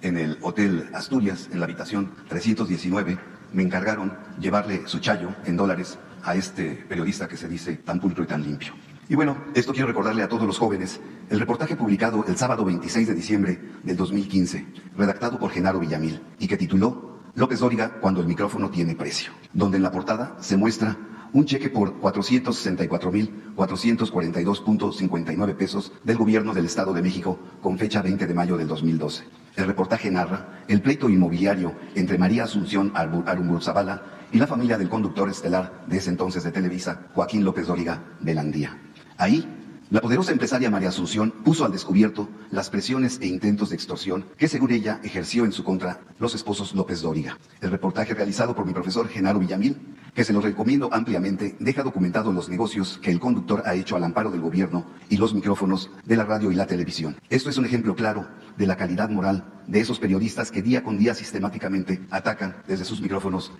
en el Hotel Asturias, en la habitación 319, me encargaron llevarle su chayo en dólares a este periodista que se dice tan pulcro y tan limpio. Y bueno, esto quiero recordarle a todos los jóvenes, el reportaje publicado el sábado 26 de diciembre del 2015, redactado por Genaro Villamil, y que tituló López Dóriga cuando el micrófono tiene precio, donde en la portada se muestra un cheque por 464,442.59 pesos del gobierno del Estado de México con fecha 20 de mayo del 2012. El reportaje narra el pleito inmobiliario entre María Asunción Arumburzábala y la familia del conductor estelar de ese entonces de Televisa, Joaquín López Dóriga Velandía. Ahí, la poderosa empresaria María Asunción puso al descubierto las presiones e intentos de extorsión que, según ella, ejerció en su contra los esposos López Dóriga. El reportaje realizado por mi profesor Genaro Villamil, que se lo recomiendo ampliamente, deja documentados los negocios que el conductor ha hecho al amparo del gobierno y los micrófonos de la radio y la televisión. Esto es un ejemplo claro de la calidad moral de esos periodistas que día con día sistemáticamente atacan desde sus micrófonos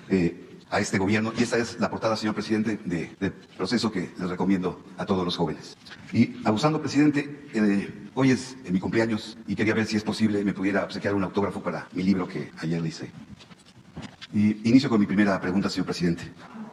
a este gobierno. Y esta es la portada, señor presidente, del proceso que les recomiendo a todos los jóvenes. Y abusando, presidente, hoy es mi cumpleaños y quería ver si es posible me pudiera obsequiar un autógrafo para mi libro que ayer le hice. Y inicio con mi primera pregunta, señor presidente.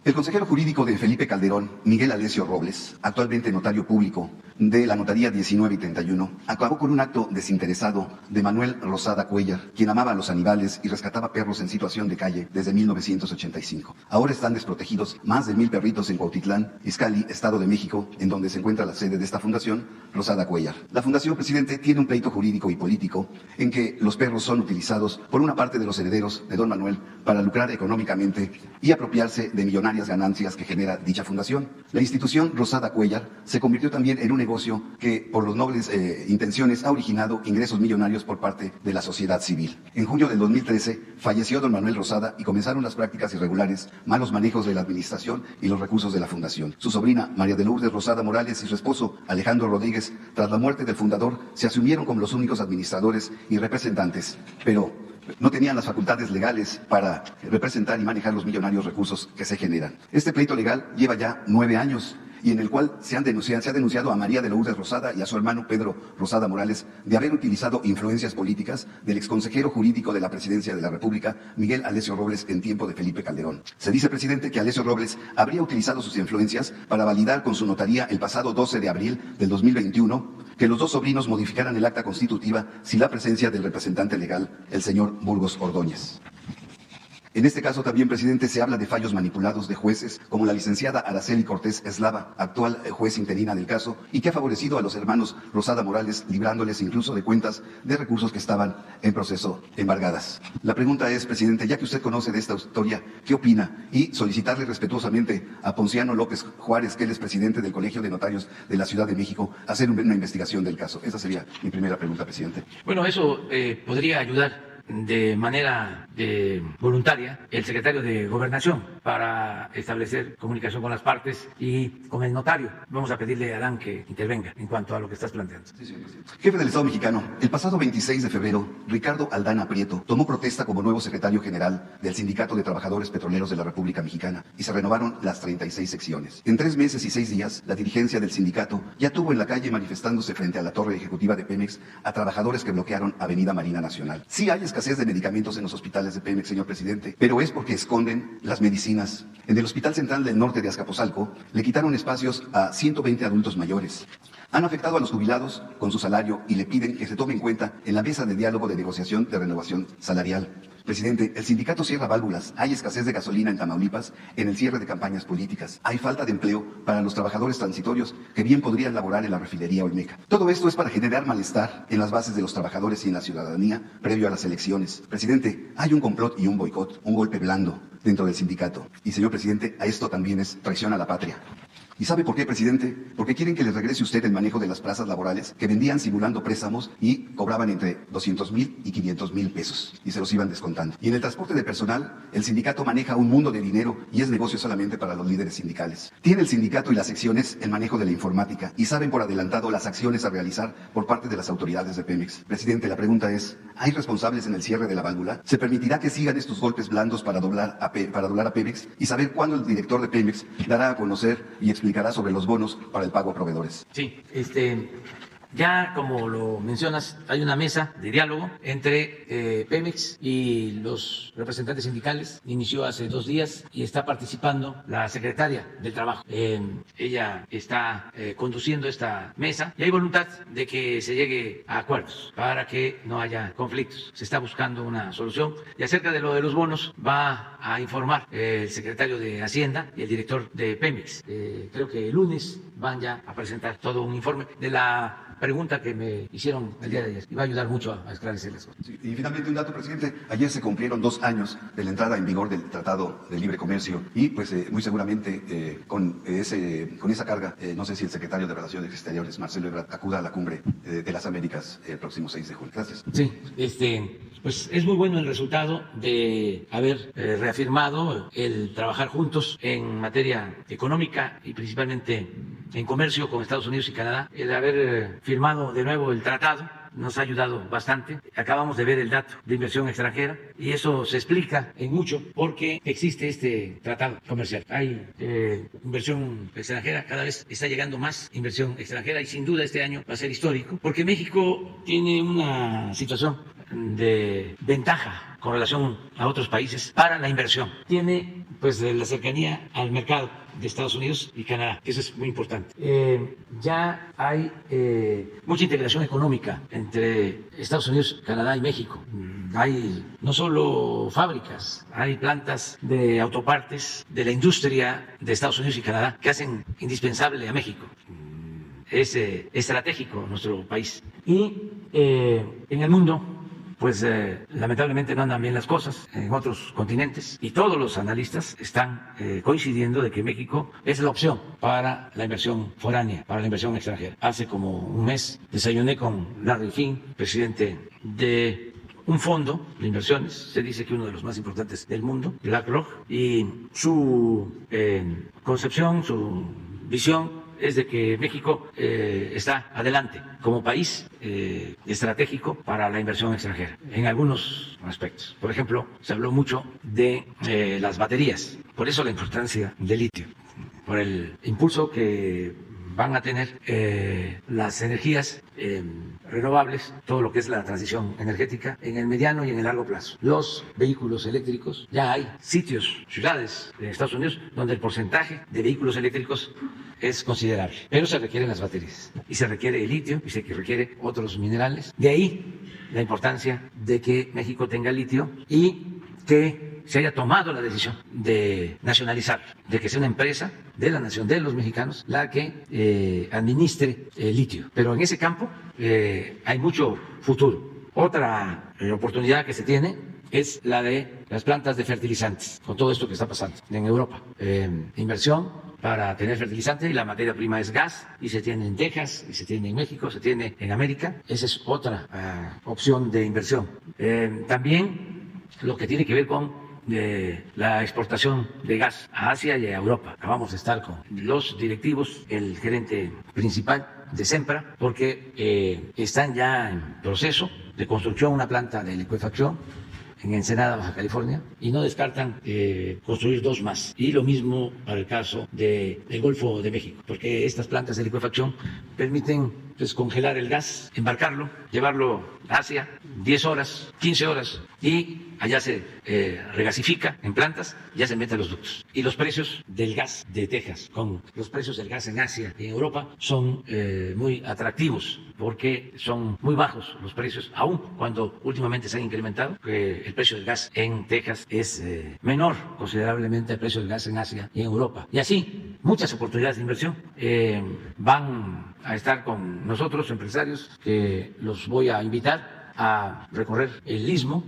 El consejero jurídico de Felipe Calderón, Miguel Alessio Robles, actualmente notario público de la notaría 19 y 31 acabó con un acto desinteresado de Manuel Rosada Cuellar, quien amaba a los animales y rescataba perros en situación de calle desde 1985. Ahora están desprotegidos más de 1000 perritos en Cuautitlán, Izcalli, Estado de México, en donde se encuentra la sede de esta fundación, Rosada Cuellar. La fundación, presidente, tiene un pleito jurídico y político en que los perros son utilizados por una parte de los herederos de don Manuel para lucrar económicamente y apropiarse de millonarias ganancias que genera dicha fundación. La institución Rosada Cuellar se convirtió también en un negocio que, por los nobles intenciones, ha originado ingresos millonarios por parte de la sociedad civil. En junio del 2013 falleció don Manuel Rosada y comenzaron las prácticas irregulares, malos manejos de la administración y los recursos de la fundación. Su sobrina, María de Lourdes Rosada Morales, y su esposo, Alejandro Rodríguez, tras la muerte del fundador, se asumieron como los únicos administradores y representantes, pero no tenían las facultades legales para representar y manejar los millonarios recursos que se generan. Este pleito legal lleva ya 9 años y en el cual se ha denunciado a María de Lourdes Rosada y a su hermano Pedro Rosada Morales de haber utilizado influencias políticas del exconsejero jurídico de la Presidencia de la República, Miguel Alessio Robles, en tiempo de Felipe Calderón. Se dice, presidente, que Alessio Robles habría utilizado sus influencias para validar con su notaría el pasado 12 de abril del 2021 que los dos sobrinos modificaran el acta constitutiva sin la presencia del representante legal, el señor Burgos Ordóñez. En este caso también, presidente, se habla de fallos manipulados de jueces como la licenciada Araceli Cortés Eslava, actual juez interina del caso, y que ha favorecido a los hermanos Rosada Morales, librándoles incluso de cuentas de recursos que estaban en proceso embargadas. La pregunta es, presidente, ya que usted conoce de esta historia, ¿qué opina? Y solicitarle respetuosamente a Ponciano López Juárez, que él es presidente del Colegio de Notarios de la Ciudad de México, a hacer una investigación del caso. Esa sería mi primera pregunta, presidente. Bueno, eso podría ayudar de manera voluntaria el secretario de Gobernación para establecer comunicación con las partes y con el notario. Vamos a pedirle a Adán que intervenga en cuanto a lo que estás planteando. Sí, señor presidente. Jefe del Estado mexicano, el pasado 26 de febrero, Ricardo Aldana Prieto tomó protesta como nuevo secretario general del Sindicato de Trabajadores Petroleros de la República Mexicana y se renovaron las 36 secciones. En 3 meses y 6 días, la dirigencia del sindicato ya tuvo en la calle manifestándose frente a la torre ejecutiva de Pemex a trabajadores que bloquearon Avenida Marina Nacional. Sí hay escasez de medicamentos en los hospitales de Pemex, señor presidente, pero es porque esconden las medicinas. En el Hospital Central del Norte de Azcapotzalco le quitaron espacios a 120 adultos mayores. Han afectado a los jubilados con su salario y le piden que se tome en cuenta en la mesa de diálogo de negociación de renovación salarial. Presidente, el sindicato cierra válvulas, hay escasez de gasolina en Tamaulipas en el cierre de campañas políticas, hay falta de empleo para los trabajadores transitorios que bien podrían laborar en la refinería Olmeca. Todo esto es para generar malestar en las bases de los trabajadores y en la ciudadanía previo a las elecciones. Presidente, hay un complot y un boicot, un golpe blando dentro del sindicato. Y señor presidente, a esto también es traición a la patria. ¿Y sabe por qué, presidente? Porque quieren que les regrese usted el manejo de las plazas laborales que vendían simulando préstamos y cobraban entre 200,000 y 500,000 pesos y se los iban descontando. Y en el transporte de personal, el sindicato maneja un mundo de dinero y es negocio solamente para los líderes sindicales. Tiene el sindicato y las secciones el manejo de la informática y saben por adelantado las acciones a realizar por parte de las autoridades de Pemex. Presidente, la pregunta es, ¿hay responsables en el cierre de la válvula? ¿Se permitirá que sigan estos golpes blandos para doblar a Pemex y saber cuándo el director de Pemex dará a conocer y explicará sobre los bonos para el pago a proveedores? Sí, ya como lo mencionas, hay una mesa de diálogo entre Pemex y los representantes sindicales. Inició hace 2 días y está participando la secretaria del Trabajo. Ella está conduciendo esta mesa y hay voluntad de que se llegue a acuerdos para que no haya conflictos. Se está buscando una solución y acerca de lo de los bonos va a informar el secretario de Hacienda y el director de Pemex. Creo que el lunes van ya a presentar todo un informe de la pregunta que me hicieron el día de ayer y va a ayudar mucho a esclarecer las cosas. Sí, y finalmente un dato, presidente. Ayer se cumplieron 2 años de la entrada en vigor del Tratado de Libre Comercio y pues muy seguramente con esa carga, no sé si el secretario de Relaciones Exteriores, Marcelo Ebrard, acuda a la cumbre de las Américas el próximo 6 de julio. Gracias. Sí, pues es muy bueno el resultado de haber reafirmado el trabajar juntos en materia económica y principalmente en comercio con Estados Unidos y Canadá. El haber firmado de nuevo el tratado nos ha ayudado bastante. Acabamos de ver el dato de inversión extranjera y eso se explica en mucho porque existe este tratado comercial. Hay inversión extranjera, cada vez está llegando más inversión extranjera y sin duda este año va a ser histórico porque México tiene una situación de ventaja con relación a otros países para la inversión. Tiene pues la cercanía al mercado de Estados Unidos y Canadá, que eso es muy importante. Ya hay mucha integración económica entre Estados Unidos, Canadá y México. Hay no solo fábricas, hay plantas de autopartes de la industria de Estados Unidos y Canadá que hacen indispensable a México. Es estratégico nuestro país. Y en el mundo, pues lamentablemente no andan bien las cosas en otros continentes y todos los analistas están coincidiendo de que México es la opción para la inversión foránea, para la inversión extranjera. Hace como un mes desayuné con Larry Fink, presidente de un fondo de inversiones, se dice que uno de los más importantes del mundo, BlackRock, y su concepción, su visión es de que México está adelante como país estratégico para la inversión extranjera en algunos aspectos. Por ejemplo, se habló mucho de las baterías, por eso la importancia del litio, por el impulso que van a tener las energías renovables, todo lo que es la transición energética en el mediano y en el largo plazo. Los vehículos eléctricos, ya hay sitios, ciudades de Estados Unidos donde el porcentaje de vehículos eléctricos es considerable, pero se requieren las baterías y se requiere el litio y se requiere otros minerales. De ahí la importancia de que México tenga litio y que se haya tomado la decisión de nacionalizar, de que sea una empresa de la nación de los mexicanos la que administre el litio. Pero en ese campo hay mucho futuro. Otra oportunidad que se tiene es la de las plantas de fertilizantes, con todo esto que está pasando en Europa. Inversión para tener fertilizante y la materia prima es gas y se tiene en Texas y se tiene en México, se tiene en América. Esa es otra opción de inversión. También lo que tiene que ver con la exportación de gas a Asia y a Europa. Acabamos de estar con los directivos, el gerente principal de Sempra, porque están ya en proceso de construcción una planta de licuefacción en Ensenada, Baja California, y no descartan construir 2 más. Y lo mismo para el caso del Golfo de México, porque estas plantas de licuefacción permiten pues, congelar el gas, embarcarlo, llevarlo a Asia 10 horas, 15 horas, y allá se regasifica en plantas, ya se meten los ductos. Y los precios del gas de Texas con los precios del gas en Asia y en Europa son muy atractivos porque son muy bajos los precios, aun cuando últimamente se han incrementado. El precio del gas en Texas es menor considerablemente al precio del gas en Asia y en Europa. Y así, muchas oportunidades de inversión van a estar con nosotros, empresarios, que los voy a invitar a recorrer el Istmo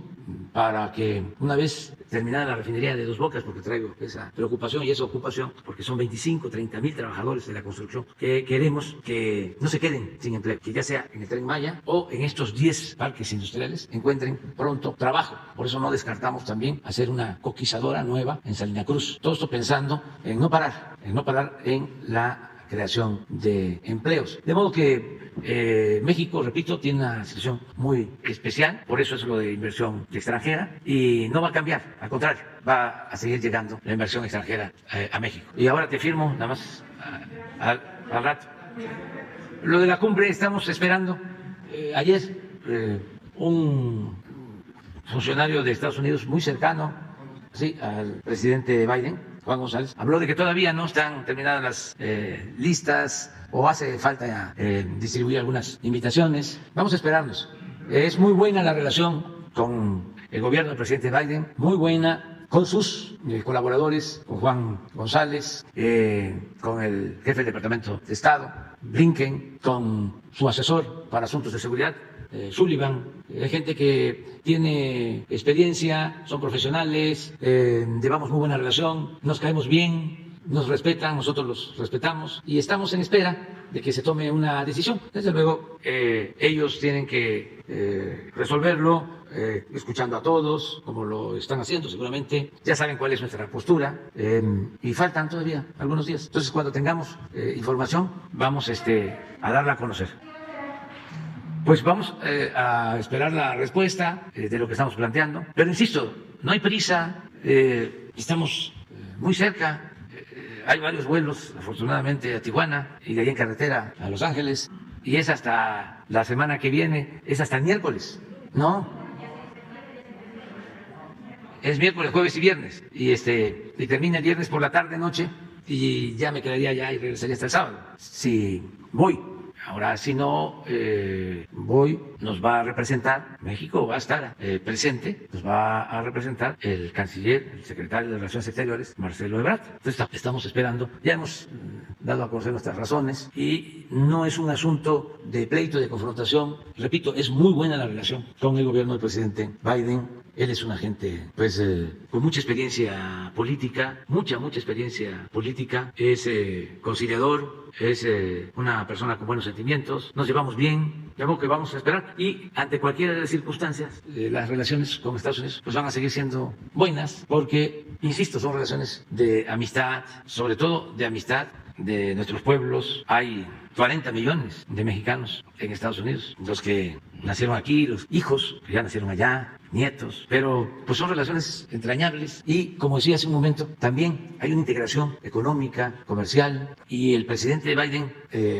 para que una vez terminada la refinería de Dos Bocas, porque traigo esa preocupación y esa ocupación, porque son 25, 30 mil trabajadores de la construcción que queremos que no se queden sin empleo, que ya sea en el Tren Maya o en estos 10 parques industriales encuentren pronto trabajo. Por eso no descartamos también hacer una coquizadora nueva en Salina Cruz. Todo esto pensando en no parar en la creación de empleos. De modo que México, repito, tiene una situación muy especial, por eso es lo de inversión extranjera y no va a cambiar, al contrario, va a seguir llegando la inversión extranjera a México. Y ahora te firmo, nada más al rato. Lo de la cumbre estamos esperando. Ayer un funcionario de Estados Unidos muy cercano al presidente Biden, Juan González, habló de que todavía no están terminadas las listas o hace falta distribuir algunas invitaciones. Vamos a esperarnos. Es muy buena la relación con el gobierno del presidente Biden, muy buena con sus colaboradores, con Juan González, con el jefe del Departamento de Estado, Blinken, con su asesor para asuntos de seguridad, Sullivan. Hay gente que tiene experiencia, son profesionales, llevamos muy buena relación, nos caemos bien, nos respetan, nosotros los respetamos y estamos en espera de que se tome una decisión. Desde luego, ellos tienen que resolverlo escuchando a todos, como lo están haciendo seguramente. Ya saben cuál es nuestra postura y faltan todavía algunos días. Entonces, cuando tengamos información, vamos a darla a conocer. Pues vamos a esperar la respuesta de lo que estamos planteando. Pero insisto, no hay prisa, estamos muy cerca. Hay varios vuelos, afortunadamente, a Tijuana y de ahí en carretera a Los Ángeles. Y es hasta la semana que viene, es hasta el miércoles. No, es miércoles, jueves y viernes, y termina el viernes por la tarde, noche, y ya me quedaría allá y regresaría hasta el sábado. Si voy. Ahora, si no voy, nos va a representar, México va a estar presente, nos va a representar el canciller, el secretario de Relaciones Exteriores, Marcelo Ebrard. Entonces, estamos esperando, ya hemos dado a conocer nuestras razones y no es un asunto de pleito, de confrontación. Repito, es muy buena la relación con el gobierno del presidente Biden. Él es una gente, pues, con mucha experiencia política, mucha experiencia política. Es conciliador, es una persona con buenos sentimientos. Nos llevamos bien, de modo que vamos a esperar. Y ante cualquiera de las circunstancias, las relaciones con Estados Unidos pues van a seguir siendo buenas, porque, insisto, son relaciones de amistad, sobre todo de amistad de nuestros pueblos. Hay 40 millones de mexicanos en Estados Unidos, los que nacieron aquí, los hijos que ya nacieron allá, nietos, pero pues son relaciones entrañables y, como decía hace un momento, también hay una integración económica, comercial, y el presidente Biden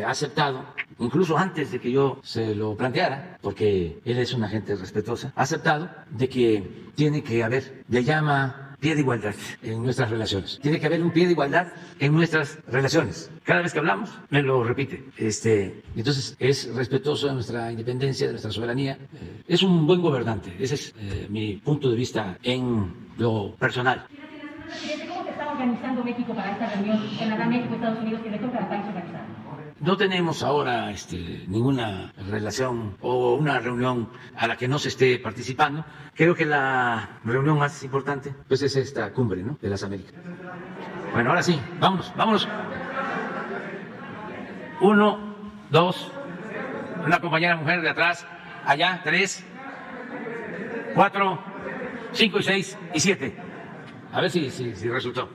ha aceptado, incluso antes de que yo se lo planteara, porque él es una gente respetuosa, ha aceptado de que tiene que haber, le llama pie de igualdad en nuestras relaciones. Tiene que haber un pie de igualdad en nuestras relaciones. Cada vez que hablamos, me lo repite. Entonces, es respetuoso de nuestra independencia, de nuestra soberanía. Es un buen gobernante. Ese es mi punto de vista en lo personal. ¿Cómo se está organizando México para esta reunión en la México, Estados Unidos, que le toca al país organizar? No tenemos ahora ninguna relación o una reunión a la que no se esté participando. Creo que la reunión más importante pues es esta cumbre, ¿no?, de las Américas. Bueno, ahora sí, vámonos. 1, 2, una compañera mujer de atrás, allá, 3, 4, 5 y 6 y 7. A ver si resultó.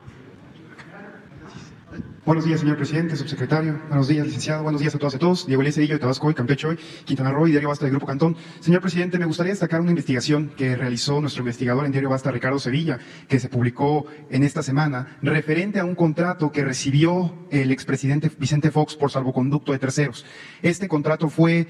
Buenos días, señor presidente, subsecretario. Buenos días, licenciado. Buenos días a todas y a todos. Diego Elías Cedillo, de Tabasco Hoy, Campeche Hoy, Quintana Roo y Diario Basta del Grupo Cantón. Señor presidente, me gustaría destacar una investigación que realizó nuestro investigador en Diario Basta, Ricardo Sevilla, que se publicó en esta semana, referente a un contrato que recibió el expresidente Vicente Fox por salvoconducto de terceros. Este contrato fue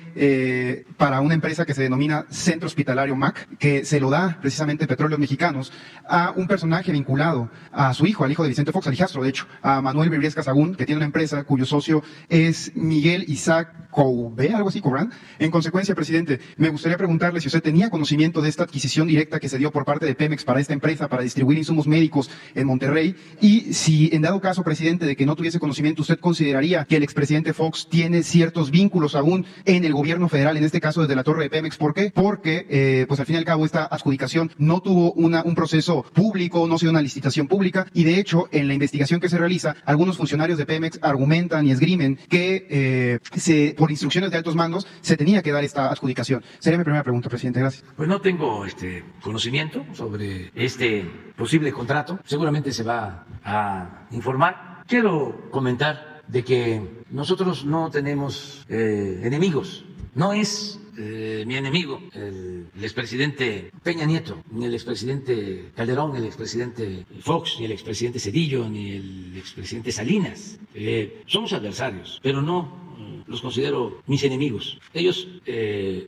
para una empresa que se denomina Centro Hospitalario MAC, que se lo da precisamente Petróleos Mexicanos a un personaje vinculado a su hijo, al hijo de Vicente Fox, al hijastro, de hecho, a Manuel Bribriesca Sagún, que tiene una empresa cuyo socio es Miguel Isaac Coube, algo así, Cobran. En consecuencia, presidente, me gustaría preguntarle si usted tenía conocimiento de esta adquisición directa que se dio por parte de Pemex para esta empresa para distribuir insumos médicos en Monterrey, y si en dado caso, presidente, de que no tuviese conocimiento, usted consideraría que el expresidente Fox tiene ciertos vínculos aún en el gobierno federal, en este caso desde la torre de Pemex. ¿Por qué? Porque, pues al fin y al cabo, esta adjudicación no tuvo un proceso público, no se dio una licitación pública, y de hecho, en la investigación que se realiza, algunos funcionarios de Pemex argumentan y esgrimen que por instrucciones de altos mandos se tenía que dar esta adjudicación. Sería mi primera pregunta, presidente. Gracias. Pues no tengo conocimiento sobre este posible contrato. Seguramente se va a informar. Quiero comentar de que nosotros no tenemos enemigos. No es mi enemigo el expresidente Peña Nieto, ni el expresidente Calderón, ni el expresidente Fox, ni el expresidente Cedillo, ni el expresidente Salinas. Somos adversarios, pero no los considero mis enemigos. Ellos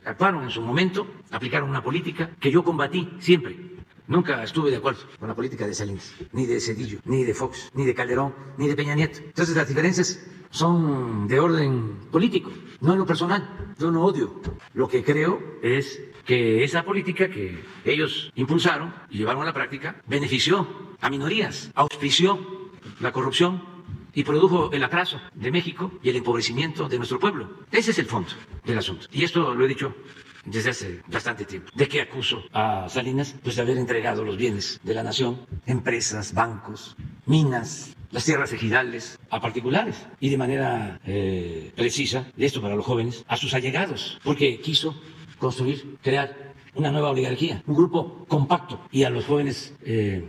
actuaron en su momento, aplicaron una política que yo combatí siempre. Nunca estuve de acuerdo con la política de Salinas, ni de Cedillo, ni de Fox, ni de Calderón, ni de Peña Nieto. Entonces las diferencias son de orden político, no en lo personal. Yo no odio. Lo que creo es que esa política que ellos impulsaron y llevaron a la práctica benefició a minorías, auspició la corrupción y produjo el atraso de México y el empobrecimiento de nuestro pueblo. Ese es el fondo del asunto. Y esto lo he dicho desde hace bastante tiempo. ¿De qué acuso a Salinas? Pues de haber entregado los bienes de la nación, empresas, bancos, minas, las tierras ejidales a particulares y de manera precisa, y esto para los jóvenes, a sus allegados, porque quiso construir, crear una nueva oligarquía, un grupo compacto. Y a los jóvenes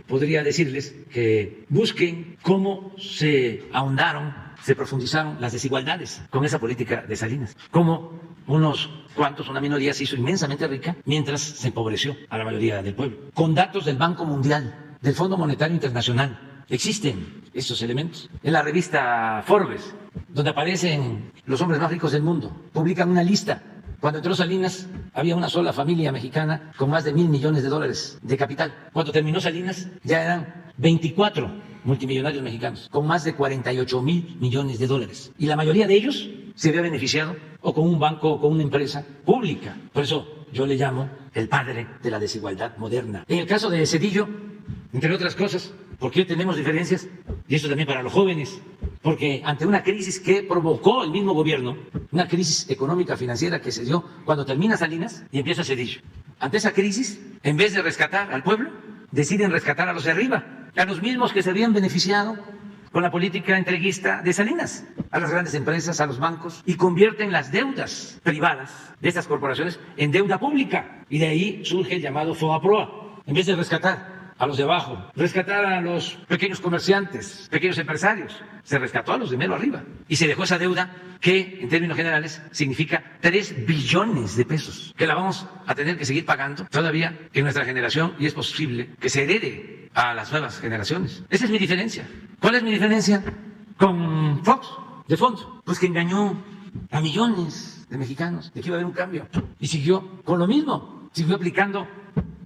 podría decirles que busquen cómo se ahondaron, se profundizaron las desigualdades con esa política de Salinas, cómo unos cuantos, una minoría se hizo inmensamente rica mientras se empobreció a la mayoría del pueblo. Con datos del Banco Mundial, del Fondo Monetario Internacional, existen estos elementos. En la revista Forbes, donde aparecen los hombres más ricos del mundo, publican una lista Cuando entró Salinas, había una sola familia mexicana con más de $1,000 millones de capital. Cuando terminó Salinas, ya eran 24 multimillonarios mexicanos, con más de $48,000 millones. Y la mayoría de ellos se había beneficiado o con un banco o con una empresa pública. Por eso yo le llamo el padre de la desigualdad moderna. En el caso de Zedillo, entre otras cosas, ¿por qué tenemos diferencias? Y esto también para los jóvenes. Porque ante una crisis que provocó el mismo gobierno, una crisis económica financiera que se dio cuando termina Salinas y empieza Zedillo. Ante esa crisis, en vez de rescatar al pueblo, deciden rescatar a los de arriba, a los mismos que se habían beneficiado con la política entreguista de Salinas, a las grandes empresas, a los bancos, y convierten las deudas privadas de estas corporaciones en deuda pública. Y de ahí surge el llamado FOBAPROA. En vez de rescatar a los de abajo, rescatar a los pequeños comerciantes, pequeños empresarios, se rescató a los de mero arriba. Y se dejó esa deuda que, en términos generales, significa 3 billones de pesos, que la vamos a tener que seguir pagando todavía en nuestra generación, y es posible que se herede a las nuevas generaciones. Esa es mi diferencia. ¿Cuál es mi diferencia con Fox, de fondo? Pues que engañó a millones de mexicanos de que iba a haber un cambio, y siguió con lo mismo, siguió aplicando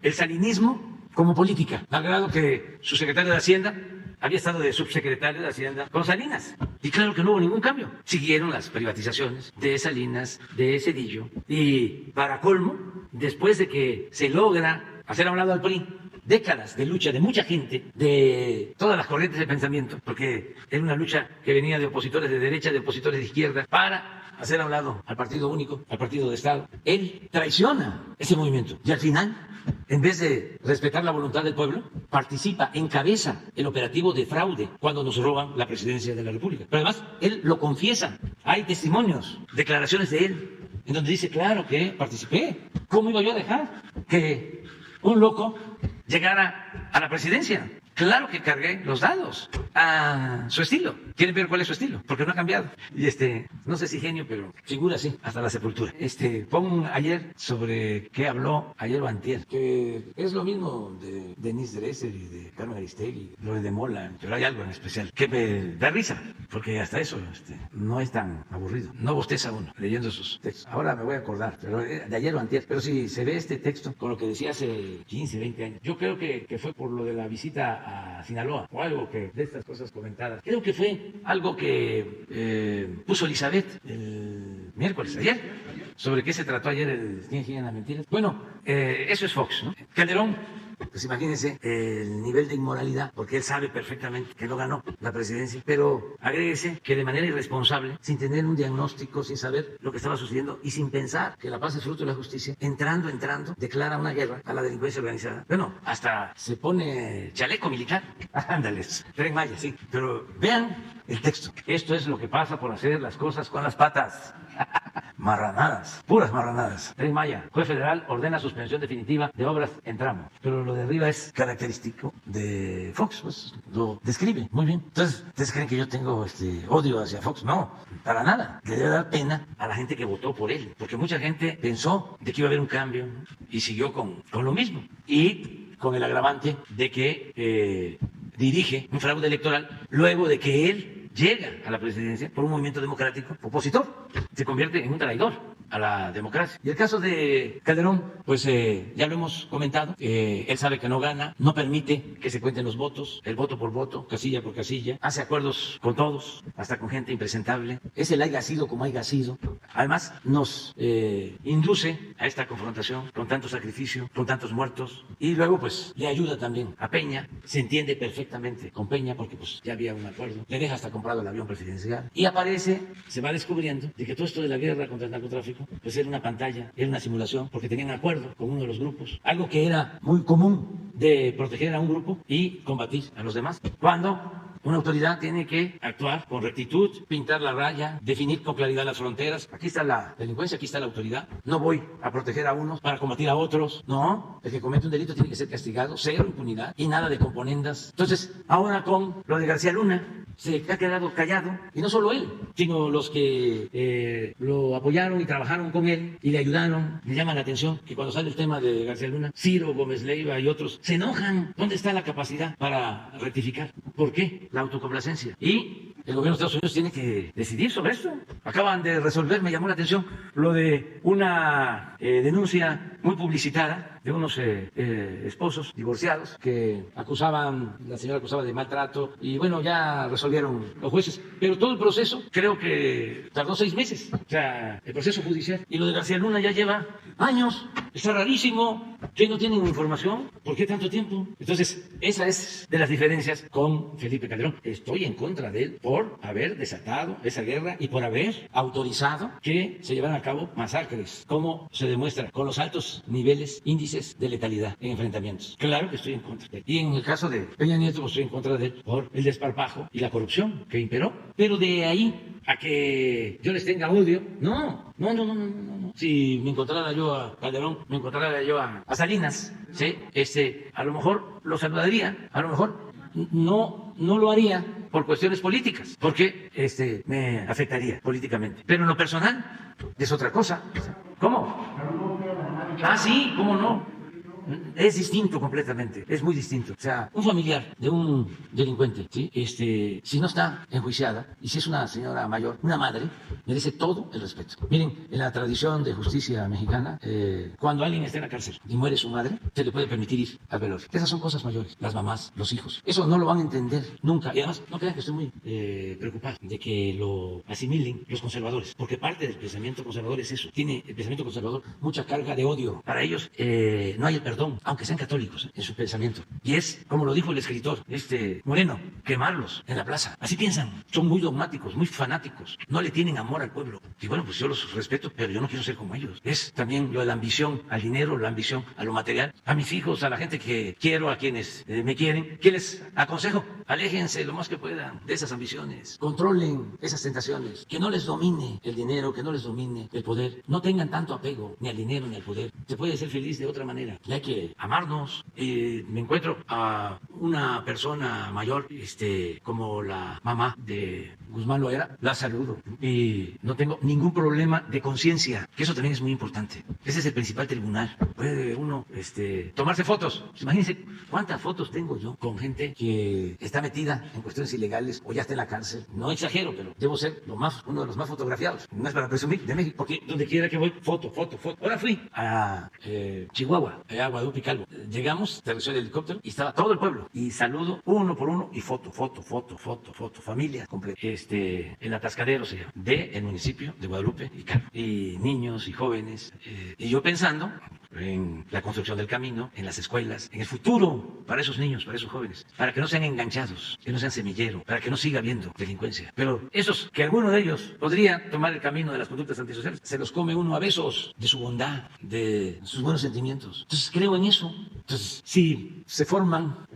el salinismo como política, al grado que su secretario de Hacienda había estado de subsecretario de Hacienda con Salinas. Y claro que no hubo ningún cambio. Siguieron las privatizaciones de Salinas, de Zedillo. Y para colmo, después de que se logra hacer a un lado al PRI, décadas de lucha de mucha gente, de todas las corrientes de pensamiento, porque era una lucha que venía de opositores de derecha, de opositores de izquierda, para hacer a un lado al partido único, al partido de Estado. Él traiciona ese movimiento y al final, en vez de respetar la voluntad del pueblo, participa, encabeza el operativo de fraude cuando nos roban la presidencia de la República. Pero además, él lo confiesa. Hay testimonios, declaraciones de él, en donde dice, claro que participé. ¿Cómo iba yo a dejar que un loco llegara a la presidencia? Claro que cargué los dados a su estilo. ¿Quieren ver cuál es su estilo? Porque no ha cambiado. Y no sé si genio, pero figura así, hasta la sepultura. Pongo ayer sobre qué habló ayer o antier, que es lo mismo de Denise Dresser y de Carmen Aristegui, lo de Mola, pero hay algo en especial que me da risa, porque hasta eso no es tan aburrido. No bosteza uno leyendo sus textos. Ahora me voy a acordar, pero de ayer o antier. Pero si se ve este texto con lo que decía hace 15, 20 años, yo creo que fue por lo de la visita a Sinaloa, o algo que de estas cosas comentadas. Creo que fue algo que puso Elizabeth el miércoles, ayer, sobre qué se trató ayer el ¿Quién gira las mentiras? Bueno, eso es Fox, ¿no? Calderón, pues imagínense el nivel de inmoralidad, porque él sabe perfectamente que no ganó la presidencia, pero agréguese que de manera irresponsable, sin tener un diagnóstico, sin saber lo que estaba sucediendo y sin pensar que la paz es fruto de la justicia, entrando, declara una guerra a la delincuencia organizada. Bueno, hasta se pone chaleco militar. Ándales, Tren Maya, sí. Pero vean el texto. Esto es lo que pasa por hacer las cosas con las patas. Marranadas, puras marranadas. Tren Maya, juez federal ordena suspensión definitiva de obras en tramo. Pero lo de arriba es característico de Fox, pues lo describe muy bien. Entonces, ¿ustedes creen que yo tengo odio hacia Fox? No, para nada. Le debe dar pena a la gente que votó por él, porque mucha gente pensó de que iba a haber un cambio y siguió con lo mismo. Y con el agravante de que dirige un fraude electoral luego de que él llega a la presidencia por un movimiento democrático opositor, se convierte en un traidor a la democracia. Y el caso de Calderón, pues ya lo hemos comentado, él sabe que no gana, no permite que se cuenten los votos, el voto por voto, casilla por casilla, hace acuerdos con todos, hasta con gente impresentable, es el haya sido como haya sido. Además nos induce a esta confrontación con tanto sacrificio, con tantos muertos, y luego pues le ayuda también a Peña, se entiende perfectamente con Peña porque pues ya había un acuerdo, le deja hasta comprado el avión presidencial y aparece, se va descubriendo de que todo esto de la guerra contra el narcotráfico pues era una pantalla, era una simulación, porque tenían acuerdo con uno de los grupos, algo que era muy común de proteger a un grupo y combatir a los demás, cuando una autoridad tiene que actuar con rectitud, pintar la raya, definir con claridad las fronteras. Aquí está la delincuencia, aquí está la autoridad. No voy a proteger a unos para combatir a otros. No, el que comete un delito tiene que ser castigado, cero impunidad y nada de componendas. Entonces, ahora con lo de García Luna, se ha quedado callado, y no solo él, sino los que lo apoyaron y trabajaron con él y le ayudaron. Me llama la atención que cuando sale el tema de García Luna, Ciro Gómez Leiva y otros se enojan. ¿Dónde está la capacidad para rectificar? ¿Por qué? La autocomplacencia. Y el gobierno de Estados Unidos tiene que decidir sobre esto. Acaban de resolver, me llamó la atención, lo de una denuncia muy publicitada de unos esposos divorciados que la señora acusaba de maltrato y bueno, ya resolvieron los jueces, pero todo el proceso creo que tardó 6 meses, o sea, el proceso judicial. Y lo de García Luna ya lleva años, está rarísimo, que no tienen información, ¿por qué tanto tiempo? Entonces, esa es de las diferencias con Felipe Calderón. Estoy en contra de él por haber desatado esa guerra y por haber autorizado que se llevaran a cabo masacres, como se demuestra con los altos niveles, índices de letalidad en enfrentamientos. Claro que estoy en contra de él. Y en el caso de Peña Nieto, pues estoy en contra de él por el desparpajo y la corrupción que imperó. Pero de ahí a que yo les tenga odio, no. Si me encontrara yo a Calderón, me encontrara yo a Salinas, ¿sí? A lo mejor lo saludaría, a lo mejor no lo haría por cuestiones políticas, porque me afectaría políticamente. Pero en lo personal es otra cosa. ¿Cómo? Ah, sí, ¿cómo no? Es distinto completamente, es muy distinto. O sea, un familiar de un delincuente, ¿sí? Si no está enjuiciada y si es una señora mayor, una madre, merece todo el respeto. Miren, en la tradición de justicia mexicana, cuando alguien está en la cárcel y muere su madre, se le puede permitir ir al velorio. Esas son cosas mayores, las mamás, los hijos. Eso no lo van a entender nunca. Y además, no crean que estoy muy preocupado de que lo asimilen los conservadores, porque parte del pensamiento conservador es eso. Tiene el pensamiento conservador mucha carga de odio. Para ellos no hay el perdón, aunque sean católicos en su pensamiento. Y es, como lo dijo el escritor Moreno, quemarlos en la plaza. Así piensan, son muy dogmáticos, muy fanáticos, no le tienen amor al pueblo. Y bueno, pues yo los respeto, pero yo no quiero ser como ellos. Es también lo de la ambición al dinero, la ambición a lo material, a mis hijos, a la gente que quiero, a quienes me quieren. ¿Qué les aconsejo? Aléjense lo más que puedan de esas ambiciones, controlen esas tentaciones, que no les domine el dinero, que no les domine el poder, no tengan tanto apego ni al dinero ni al poder. Se puede ser feliz de otra manera. Y hay que amarnos. Me encuentro a una persona mayor, como la mamá de Guzmán Loera, la saludo y no tengo ningún problema de conciencia, que eso también es muy importante. Ese es el principal tribunal. Puede uno tomarse fotos. Imagínense cuántas fotos tengo yo con gente que está metida en cuestiones ilegales o ya está en la cárcel. No exagero, pero debo ser uno de los más fotografiados. No es para presumir de México, porque donde quiera que voy, foto. Ahora fui a Chihuahua, a Guadalupe Calvo. Llegamos, aterrizó el helicóptero y estaba todo el pueblo. Y saludo uno por uno y foto. Familia completa. El Atascadero se llama, del municipio de Guadalupe y Calvo. Y niños y jóvenes. Y yo pensando en la construcción del camino, en las escuelas, en el futuro para esos niños, para esos jóvenes, para que no sean enganchados, que no sean semillero, para que no siga habiendo delincuencia. Pero esos que alguno de ellos podría tomar el camino de las conductas antisociales, se los come uno a besos de su bondad, de sus buenos sentimientos. Entonces creo en eso. Entonces, si se forman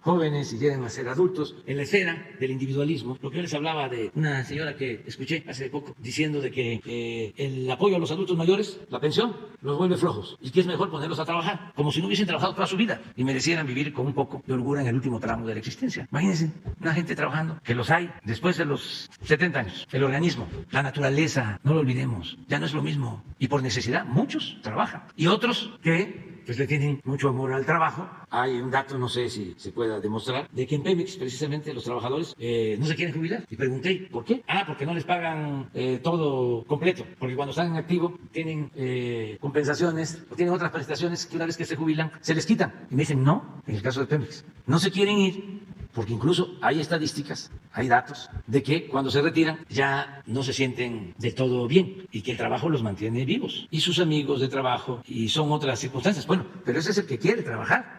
jóvenes y llegan a ser adultos en la esfera del individualismo, lo que yo les hablaba de una señora que escuché hace poco diciendo de que el apoyo a los adultos mayores, la pensión, los vuelve flojos y que es mejor ponerlos a trabajar, como si no hubiesen trabajado toda su vida y merecieran vivir con un poco de holgura en el último tramo de la existencia. Imagínense, una gente trabajando, que los hay después de los 70 años. El organismo, la naturaleza, no lo olvidemos, ya no es lo mismo. Y por necesidad, muchos trabajan. Y otros que pues le tienen mucho amor al trabajo. Hay un dato, no sé si se pueda demostrar, de que en Pemex precisamente los trabajadores no se quieren jubilar. Y pregunté, ¿por qué? Porque no les pagan todo completo, porque cuando están en activo tienen compensaciones o tienen otras prestaciones que una vez que se jubilan se les quitan. Y me dicen, no, en el caso de Pemex, no se quieren ir. Porque incluso hay estadísticas, hay datos de que cuando se retiran ya no se sienten de todo bien y que el trabajo los mantiene vivos y sus amigos de trabajo y son otras circunstancias. Bueno, pero ese es el que quiere trabajar,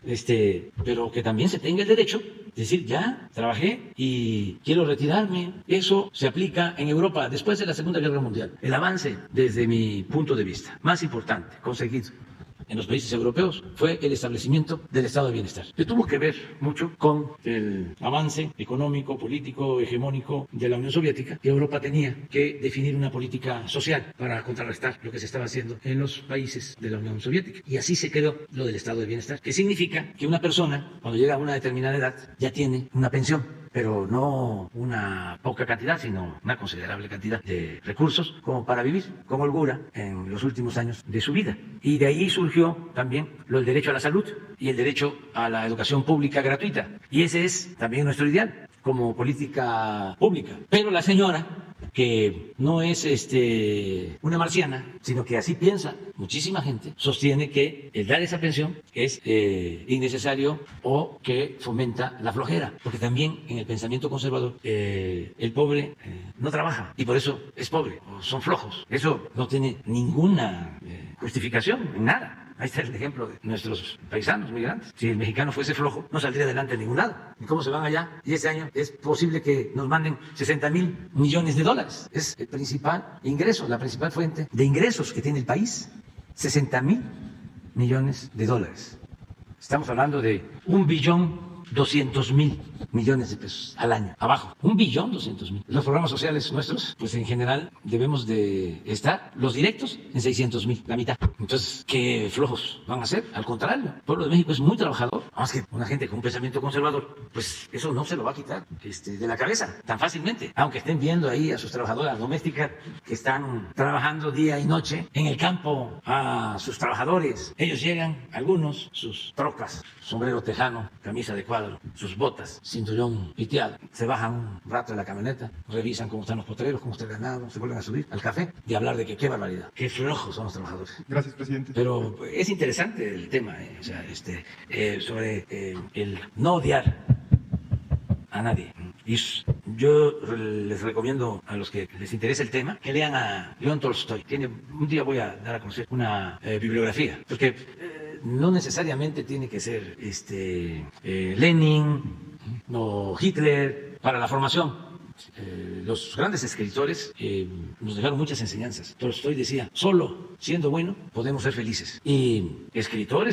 pero que también se tenga el derecho de decir, ya trabajé y quiero retirarme. Eso se aplica en Europa después de la Segunda Guerra Mundial. El avance, desde mi punto de vista, más importante conseguido en los países europeos fue el establecimiento del estado de bienestar, que tuvo que ver mucho con el avance económico, político, hegemónico de la Unión Soviética, y Europa tenía que definir una política social para contrarrestar lo que se estaba haciendo en los países de la Unión Soviética. Y así se creó lo del estado de bienestar, que significa que una persona, cuando llega a una determinada edad, ya tiene una pensión, pero no una poca cantidad, sino una considerable cantidad de recursos como para vivir con holgura en los últimos años de su vida. Y de ahí surgió también el derecho a la salud y el derecho a la educación pública gratuita. Y ese es también nuestro ideal. como política pública. Pero la señora, que no es una marciana, sino que así piensa muchísima gente, sostiene que el dar esa pensión es innecesario o que fomenta la flojera, porque también en el pensamiento conservador el pobre no trabaja y por eso es pobre, o son flojos. Eso no tiene ninguna justificación en nada. Ahí está el ejemplo de nuestros paisanos migrantes. Si el mexicano fuese flojo, no saldría adelante en ningún lado. ¿Y cómo se van allá? Y este año es posible que nos manden 60,000 millones de dólares. Es el principal ingreso, la principal fuente de ingresos que tiene el país. 60,000 millones de dólares. Estamos hablando de 1.200.000 millones de pesos al año, abajo, 1.200.000. Los programas sociales nuestros, pues en general debemos de estar, los directos, en 600,000, la mitad. Entonces, ¿qué flojos van a ser? Al contrario, el pueblo de México es muy trabajador. Más que una gente con un pensamiento conservador, pues eso no se lo va a quitar de la cabeza tan fácilmente. Aunque estén viendo ahí a sus trabajadoras domésticas que están trabajando día y noche en el campo, a sus trabajadores. Ellos llegan, algunos, sus trocas, sombrero tejano, camisa de cuadro, sus botas, cinturón piteado, se bajan un rato de la camioneta, revisan cómo están los potreros, cómo está el ganado, se vuelven a subir al café y hablar de que qué barbaridad, qué flojos son los trabajadores. Gracias, presidente. Pero es interesante el tema, o sea, sobre el no odiar a nadie. Y yo les recomiendo a los que les interese el tema que lean a León Tolstoy. Un día voy a dar a conocer una bibliografía, porque no necesariamente tiene que ser Lenin o Hitler para la formación. Los grandes escritores nos dejaron muchas enseñanzas. Tolstoy decía, solo siendo bueno podemos ser felices. Y escritor,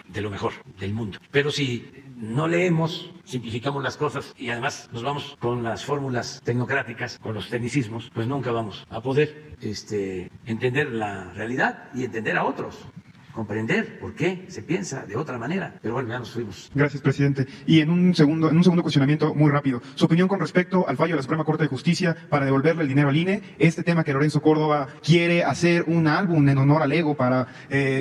de lo mejor del mundo. Pero si no leemos, simplificamos las cosas y además nos vamos con las fórmulas tecnocráticas, con los tecnicismos, pues nunca vamos a poder entender la realidad y entender a otros. Comprender por qué se piensa de otra manera. Pero bueno, ya nos fuimos. Gracias, presidente. Y en un segundo cuestionamiento muy rápido. Su opinión con respecto al fallo de la Suprema Corte de Justicia para devolverle el dinero al INE. Este tema que Lorenzo Córdoba quiere hacer un álbum en honor al ego para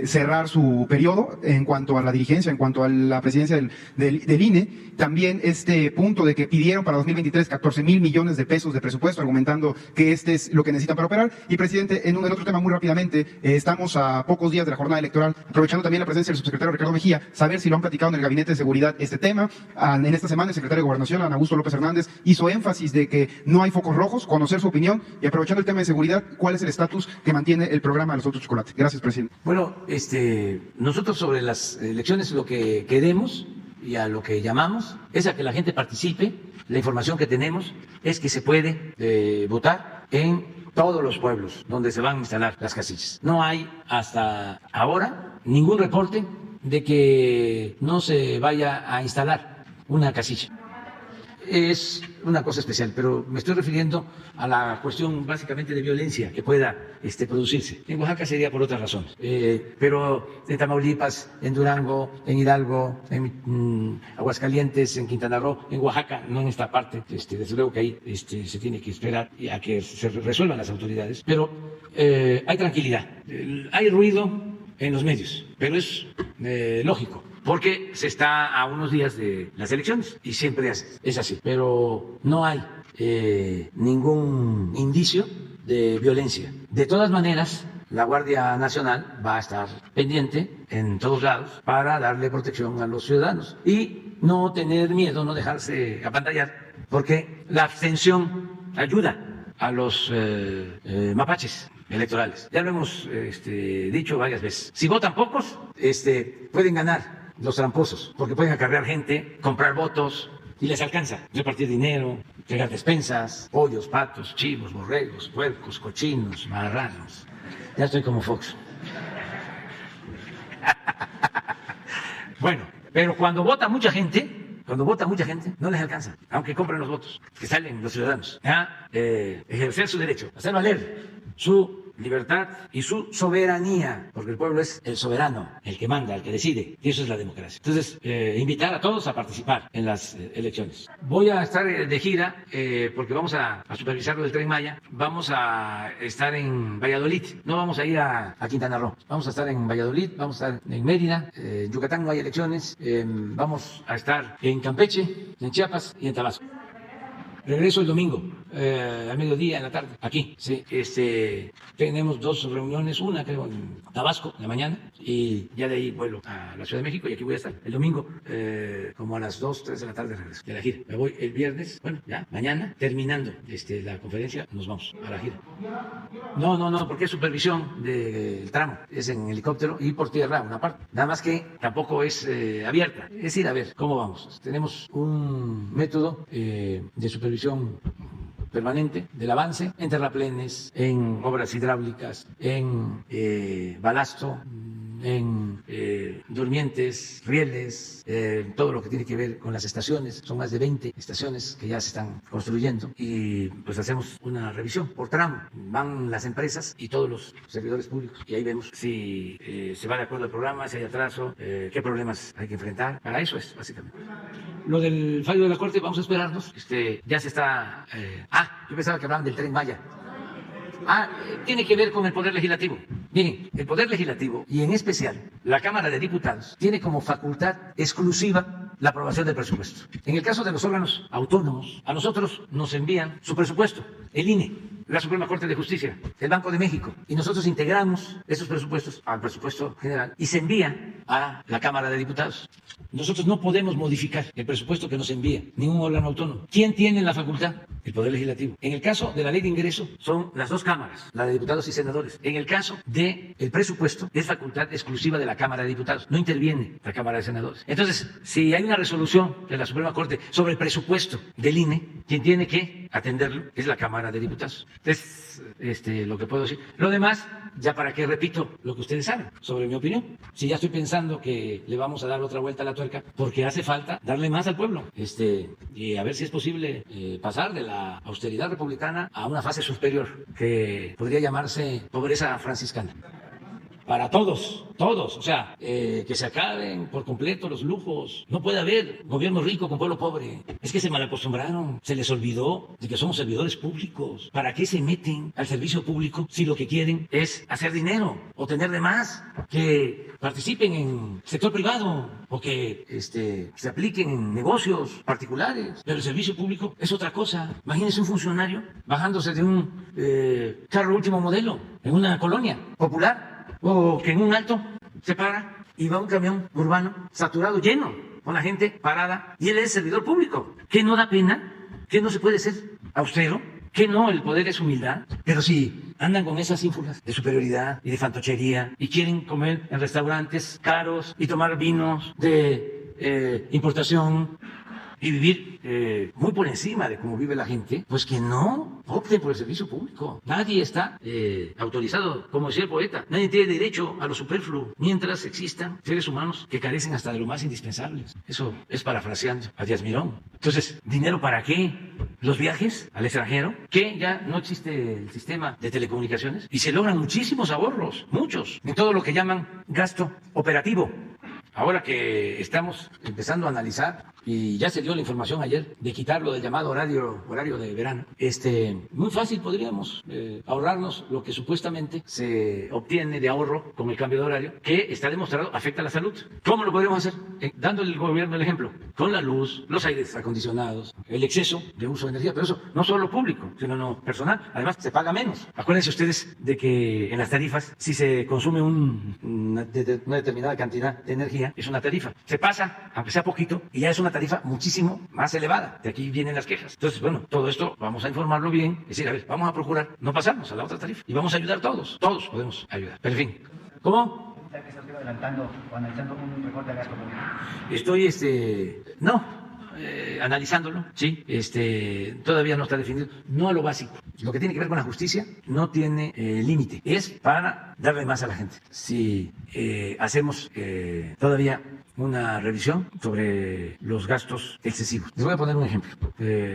cerrar su periodo en cuanto a la dirigencia, en cuanto a la presidencia del INE. También este punto de que pidieron para 2023 14,000 millones de pesos de presupuesto, argumentando que este es lo que necesitan para operar. Y, presidente, en otro tema muy rápidamente, estamos a pocos días de la jornada electoral. Aprovechando también la presencia del subsecretario Ricardo Mejía, saber si lo han platicado en el Gabinete de Seguridad este tema. En esta semana el secretario de Gobernación, Adán Augusto López Hernández, hizo énfasis de que no hay focos rojos, conocer su opinión y aprovechando el tema de seguridad, ¿cuál es el estatus que mantiene el programa Los Autos Chocolate? Gracias, presidente. Bueno, nosotros sobre las elecciones lo que queremos y a lo que llamamos es a que la gente participe. La información que tenemos es que se puede votar en todos los pueblos donde se van a instalar las casillas. No hay hasta ahora ningún reporte de que no se vaya a instalar una casilla. Es una cosa especial, pero me estoy refiriendo a la cuestión básicamente de violencia que pueda producirse. En Oaxaca sería por otras razones, pero en Tamaulipas, en Durango, en Hidalgo, en Aguascalientes, en Quintana Roo, en Oaxaca, no en esta parte, desde luego que ahí se tiene que esperar a que se resuelvan las autoridades, pero hay tranquilidad, hay ruido en los medios, pero es lógico. Porque se está a unos días de las elecciones y siempre es así. Pero no hay ningún indicio de violencia. De todas maneras, la Guardia Nacional va a estar pendiente en todos lados para darle protección a los ciudadanos y no tener miedo, no dejarse apantallar, porque la abstención ayuda a los mapaches electorales. Ya lo hemos dicho varias veces. Si votan pocos, pueden ganar los tramposos, porque pueden acarrear gente, comprar votos y les alcanza repartir dinero, entregar despensas, pollos, patos, chivos, borregos, puercos, cochinos, marranos. Ya estoy como Fox. Bueno, pero cuando vota mucha gente, no les alcanza, aunque compren los votos, que salen los ciudadanos a ejercer su derecho, a hacer valer su libertad y su soberanía, porque el pueblo es el soberano, el que manda, el que decide, y eso es la democracia. Entonces, invitar a todos a participar en las elecciones. Voy a estar de gira, porque vamos a supervisar lo del Tren Maya, vamos a estar en Valladolid, no vamos a ir a Quintana Roo, vamos a estar en Valladolid, vamos a estar en Mérida, en Yucatán no hay elecciones, vamos a estar en Campeche, en Chiapas y en Tabasco. Regreso el domingo, al mediodía, en la tarde, aquí. Sí, tenemos 2 reuniones, una creo en Tabasco, en la mañana, y ya de ahí vuelo a la Ciudad de México y aquí voy a estar el domingo, como a las 2, 3 de la tarde regreso de la gira. Me voy el viernes, bueno, ya, mañana, terminando la conferencia, nos vamos a la gira. No, porque es supervisión del tramo, es en helicóptero y por tierra una parte. Nada más que tampoco es abierta, es ir a ver cómo vamos. Tenemos un método de supervisión permanente del avance en terraplenes, en obras hidráulicas, en balasto, en durmientes, rieles, todo lo que tiene que ver con las estaciones. Son más de 20 estaciones que ya se están construyendo y pues hacemos una revisión por tramo. Van las empresas y todos los servidores públicos y ahí vemos si se va de acuerdo al programa, si hay atraso, qué problemas hay que enfrentar. Para eso es, básicamente. Lo del fallo de la Corte, vamos a esperarnos. Ya se está... yo pensaba que hablaban del Tren Maya. Tiene que ver con el Poder Legislativo. Miren, el Poder Legislativo, y en especial la Cámara de Diputados, tiene como facultad exclusiva la aprobación del presupuesto. En el caso de los órganos autónomos, a nosotros nos envían su presupuesto, el INE, la Suprema Corte de Justicia, el Banco de México, y nosotros integramos esos presupuestos al presupuesto general y se envía a la Cámara de Diputados. Nosotros no podemos modificar el presupuesto que nos envía ningún órgano autónomo. ¿Quién tiene la facultad? El Poder Legislativo. En el caso de la Ley de Ingreso son las 2 cámaras, la de diputados y senadores. En el caso del presupuesto es facultad exclusiva de la Cámara de Diputados. No interviene la Cámara de Senadores. Entonces, si hay una resolución de la Suprema Corte sobre el presupuesto del INE, quien tiene que atenderlo es la Cámara de Diputados. Es lo que puedo decir. Lo demás, ya para qué repito lo que ustedes saben sobre mi opinión. Si ya estoy pensando que le vamos a dar otra vuelta a la tuerca, porque hace falta darle más al pueblo. Y a ver si es posible pasar de la austeridad republicana a una fase superior, que podría llamarse pobreza franciscana. Para todos, o sea, que se acaben por completo los lujos. No puede haber gobierno rico con pueblo pobre. Es que se malacostumbraron, se les olvidó de que somos servidores públicos. ¿Para qué se meten al servicio público si lo que quieren es hacer dinero o tener de más? Que participen en sector privado o que se apliquen en negocios particulares. Pero el servicio público es otra cosa. Imagínense un funcionario bajándose de un carro último modelo en una colonia popular, o que en un alto se para y va un camión urbano saturado, lleno, con la gente parada, y él es servidor público. ¿Qué no da pena? ¿Qué no se puede ser austero? ¿Qué no? El poder es humildad. Pero si andan con esas ínfulas de superioridad y de fantochería y quieren comer en restaurantes caros y tomar vinos de importación y vivir muy por encima de cómo vive la gente, pues que no opten por el servicio público. Nadie está autorizado, como decía el poeta, nadie tiene derecho a lo superfluo mientras existan seres humanos que carecen hasta de lo más indispensables. Eso es parafraseando a Díaz Mirón. Entonces, ¿dinero para qué? Los viajes al extranjero, que ya no existe el sistema de telecomunicaciones y se logran muchísimos ahorros, muchos, en todo lo que llaman gasto operativo. Ahora que estamos empezando a analizar, y ya se dio la información ayer, de quitarlo del llamado horario de verano, muy fácil podríamos ahorrarnos lo que supuestamente se obtiene de ahorro con el cambio de horario, que está demostrado afecta a la salud. ¿Cómo lo podríamos hacer? Dándole al gobierno el ejemplo, con la luz, los aires acondicionados, el exceso de uso de energía, pero eso no solo público, sino no personal. Además, se paga menos. Acuérdense ustedes de que en las tarifas, si se consume una determinada cantidad de energía, es una tarifa. Se pasa, aunque sea poquito, y ya es una tarifa muchísimo más elevada. De aquí vienen las quejas. Entonces, bueno, todo esto vamos a informarlo bien. Es decir, a ver, vamos a procurar no pasarnos a la otra tarifa. Y vamos a ayudar todos. Todos podemos ayudar. Pero en fin, ¿cómo? ¿Estás adelantando o analizando un recorte de gasto público? Estoy, analizándolo, sí. Todavía no está definido. No a lo básico. Lo que tiene que ver con la justicia no tiene límite. Es para darle más a la gente. Si hacemos todavía una revisión sobre los gastos excesivos. Les voy a poner un ejemplo.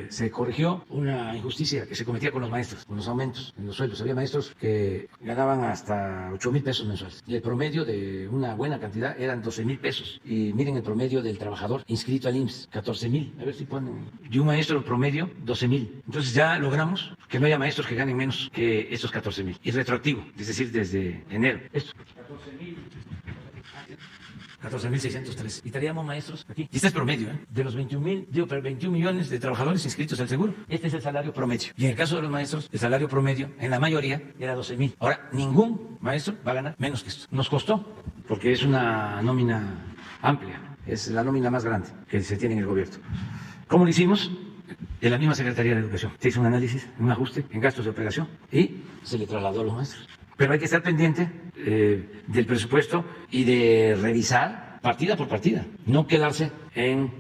Se corrigió una injusticia que se cometía con los maestros, con los aumentos en los sueldos. Había maestros que ganaban hasta 8,000 pesos mensuales. Y el promedio de una buena cantidad eran 12,000 pesos. Y miren el promedio del trabajador inscrito al IMSS, 14,000. A ver si ponen. Y un maestro promedio, 12,000. Entonces ya logramos que no haya maestros que ganen menos que estos 14,000. Y retroactivo, es decir, desde enero. Esto. 14,000. 14.603. Y estaríamos maestros aquí. Y este es promedio, ¿eh? De los 21 millones de trabajadores inscritos al seguro. Este es el salario promedio. Y en el caso de los maestros, el salario promedio, en la mayoría, era 12.000. Ahora, ningún maestro va a ganar menos que esto. Nos costó, porque es una nómina amplia. Es la nómina más grande que se tiene en el gobierno. ¿Cómo lo hicimos? En la misma Secretaría de Educación. Se hizo un análisis, un ajuste en gastos de operación y se le trasladó a los maestros. Pero hay que estar pendiente del presupuesto y de revisar partida por partida. No quedarse en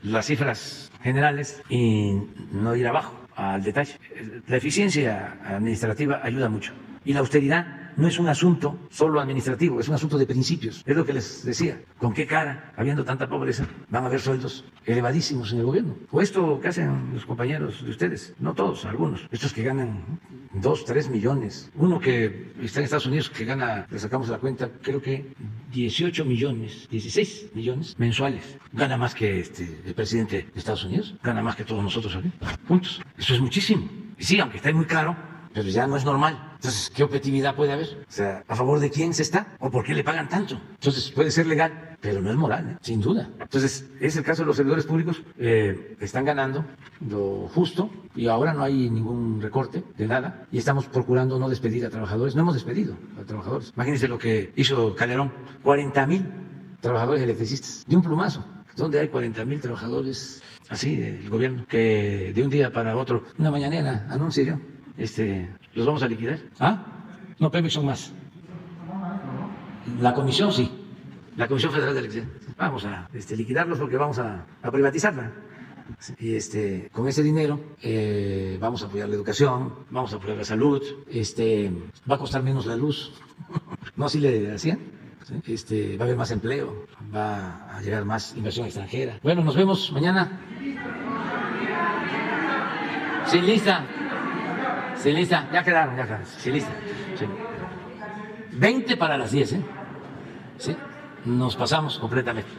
las cifras generales y no ir abajo al detalle. La eficiencia administrativa ayuda mucho. Y la austeridad no es un asunto solo administrativo, es un asunto de principios. Es lo que les decía. ¿Con qué cara, habiendo tanta pobreza, van a haber sueldos elevadísimos en el gobierno? O esto que hacen los compañeros de ustedes, no todos, algunos. Estos que ganan 2, 3 millones. Uno que está en Estados Unidos que gana, le sacamos la cuenta, creo que 18 millones, 16 millones mensuales. Gana más que el presidente de Estados Unidos, gana más que todos nosotros aquí, juntos. Eso es muchísimo. Y sí, aunque esté muy caro, pero ya no es normal. Entonces, ¿qué objetividad puede haber? O sea, ¿a favor de quién se está? ¿O por qué le pagan tanto? Entonces, puede ser legal, pero no es moral, ¿eh? Sin duda. Entonces, es el caso de los servidores públicos. Están ganando lo justo y ahora no hay ningún recorte de nada y estamos procurando no despedir a trabajadores. No hemos despedido a trabajadores. Imagínense lo que hizo Calderón. 40,000 trabajadores electricistas de un plumazo. ¿Dónde hay 40,000 trabajadores así del gobierno que de un día para otro, una mañanera, anuncie yo? ¿Los vamos a liquidar? ¿Ah? No, Pemex son más. La comisión sí. La Comisión Federal de Electricidad. Vamos a liquidarlos porque vamos a privatizarla. Y con ese dinero vamos a apoyar la educación, vamos a apoyar la salud, va a costar menos la luz. ¿No así le hacían? Va a haber más empleo, va a llegar más inversión extranjera. Bueno, nos vemos mañana. Sí, lista. Sí, lista. Ya quedaron. Sí, lista. Sí. 20 para las 10, ¿eh? Sí. Nos pasamos completamente.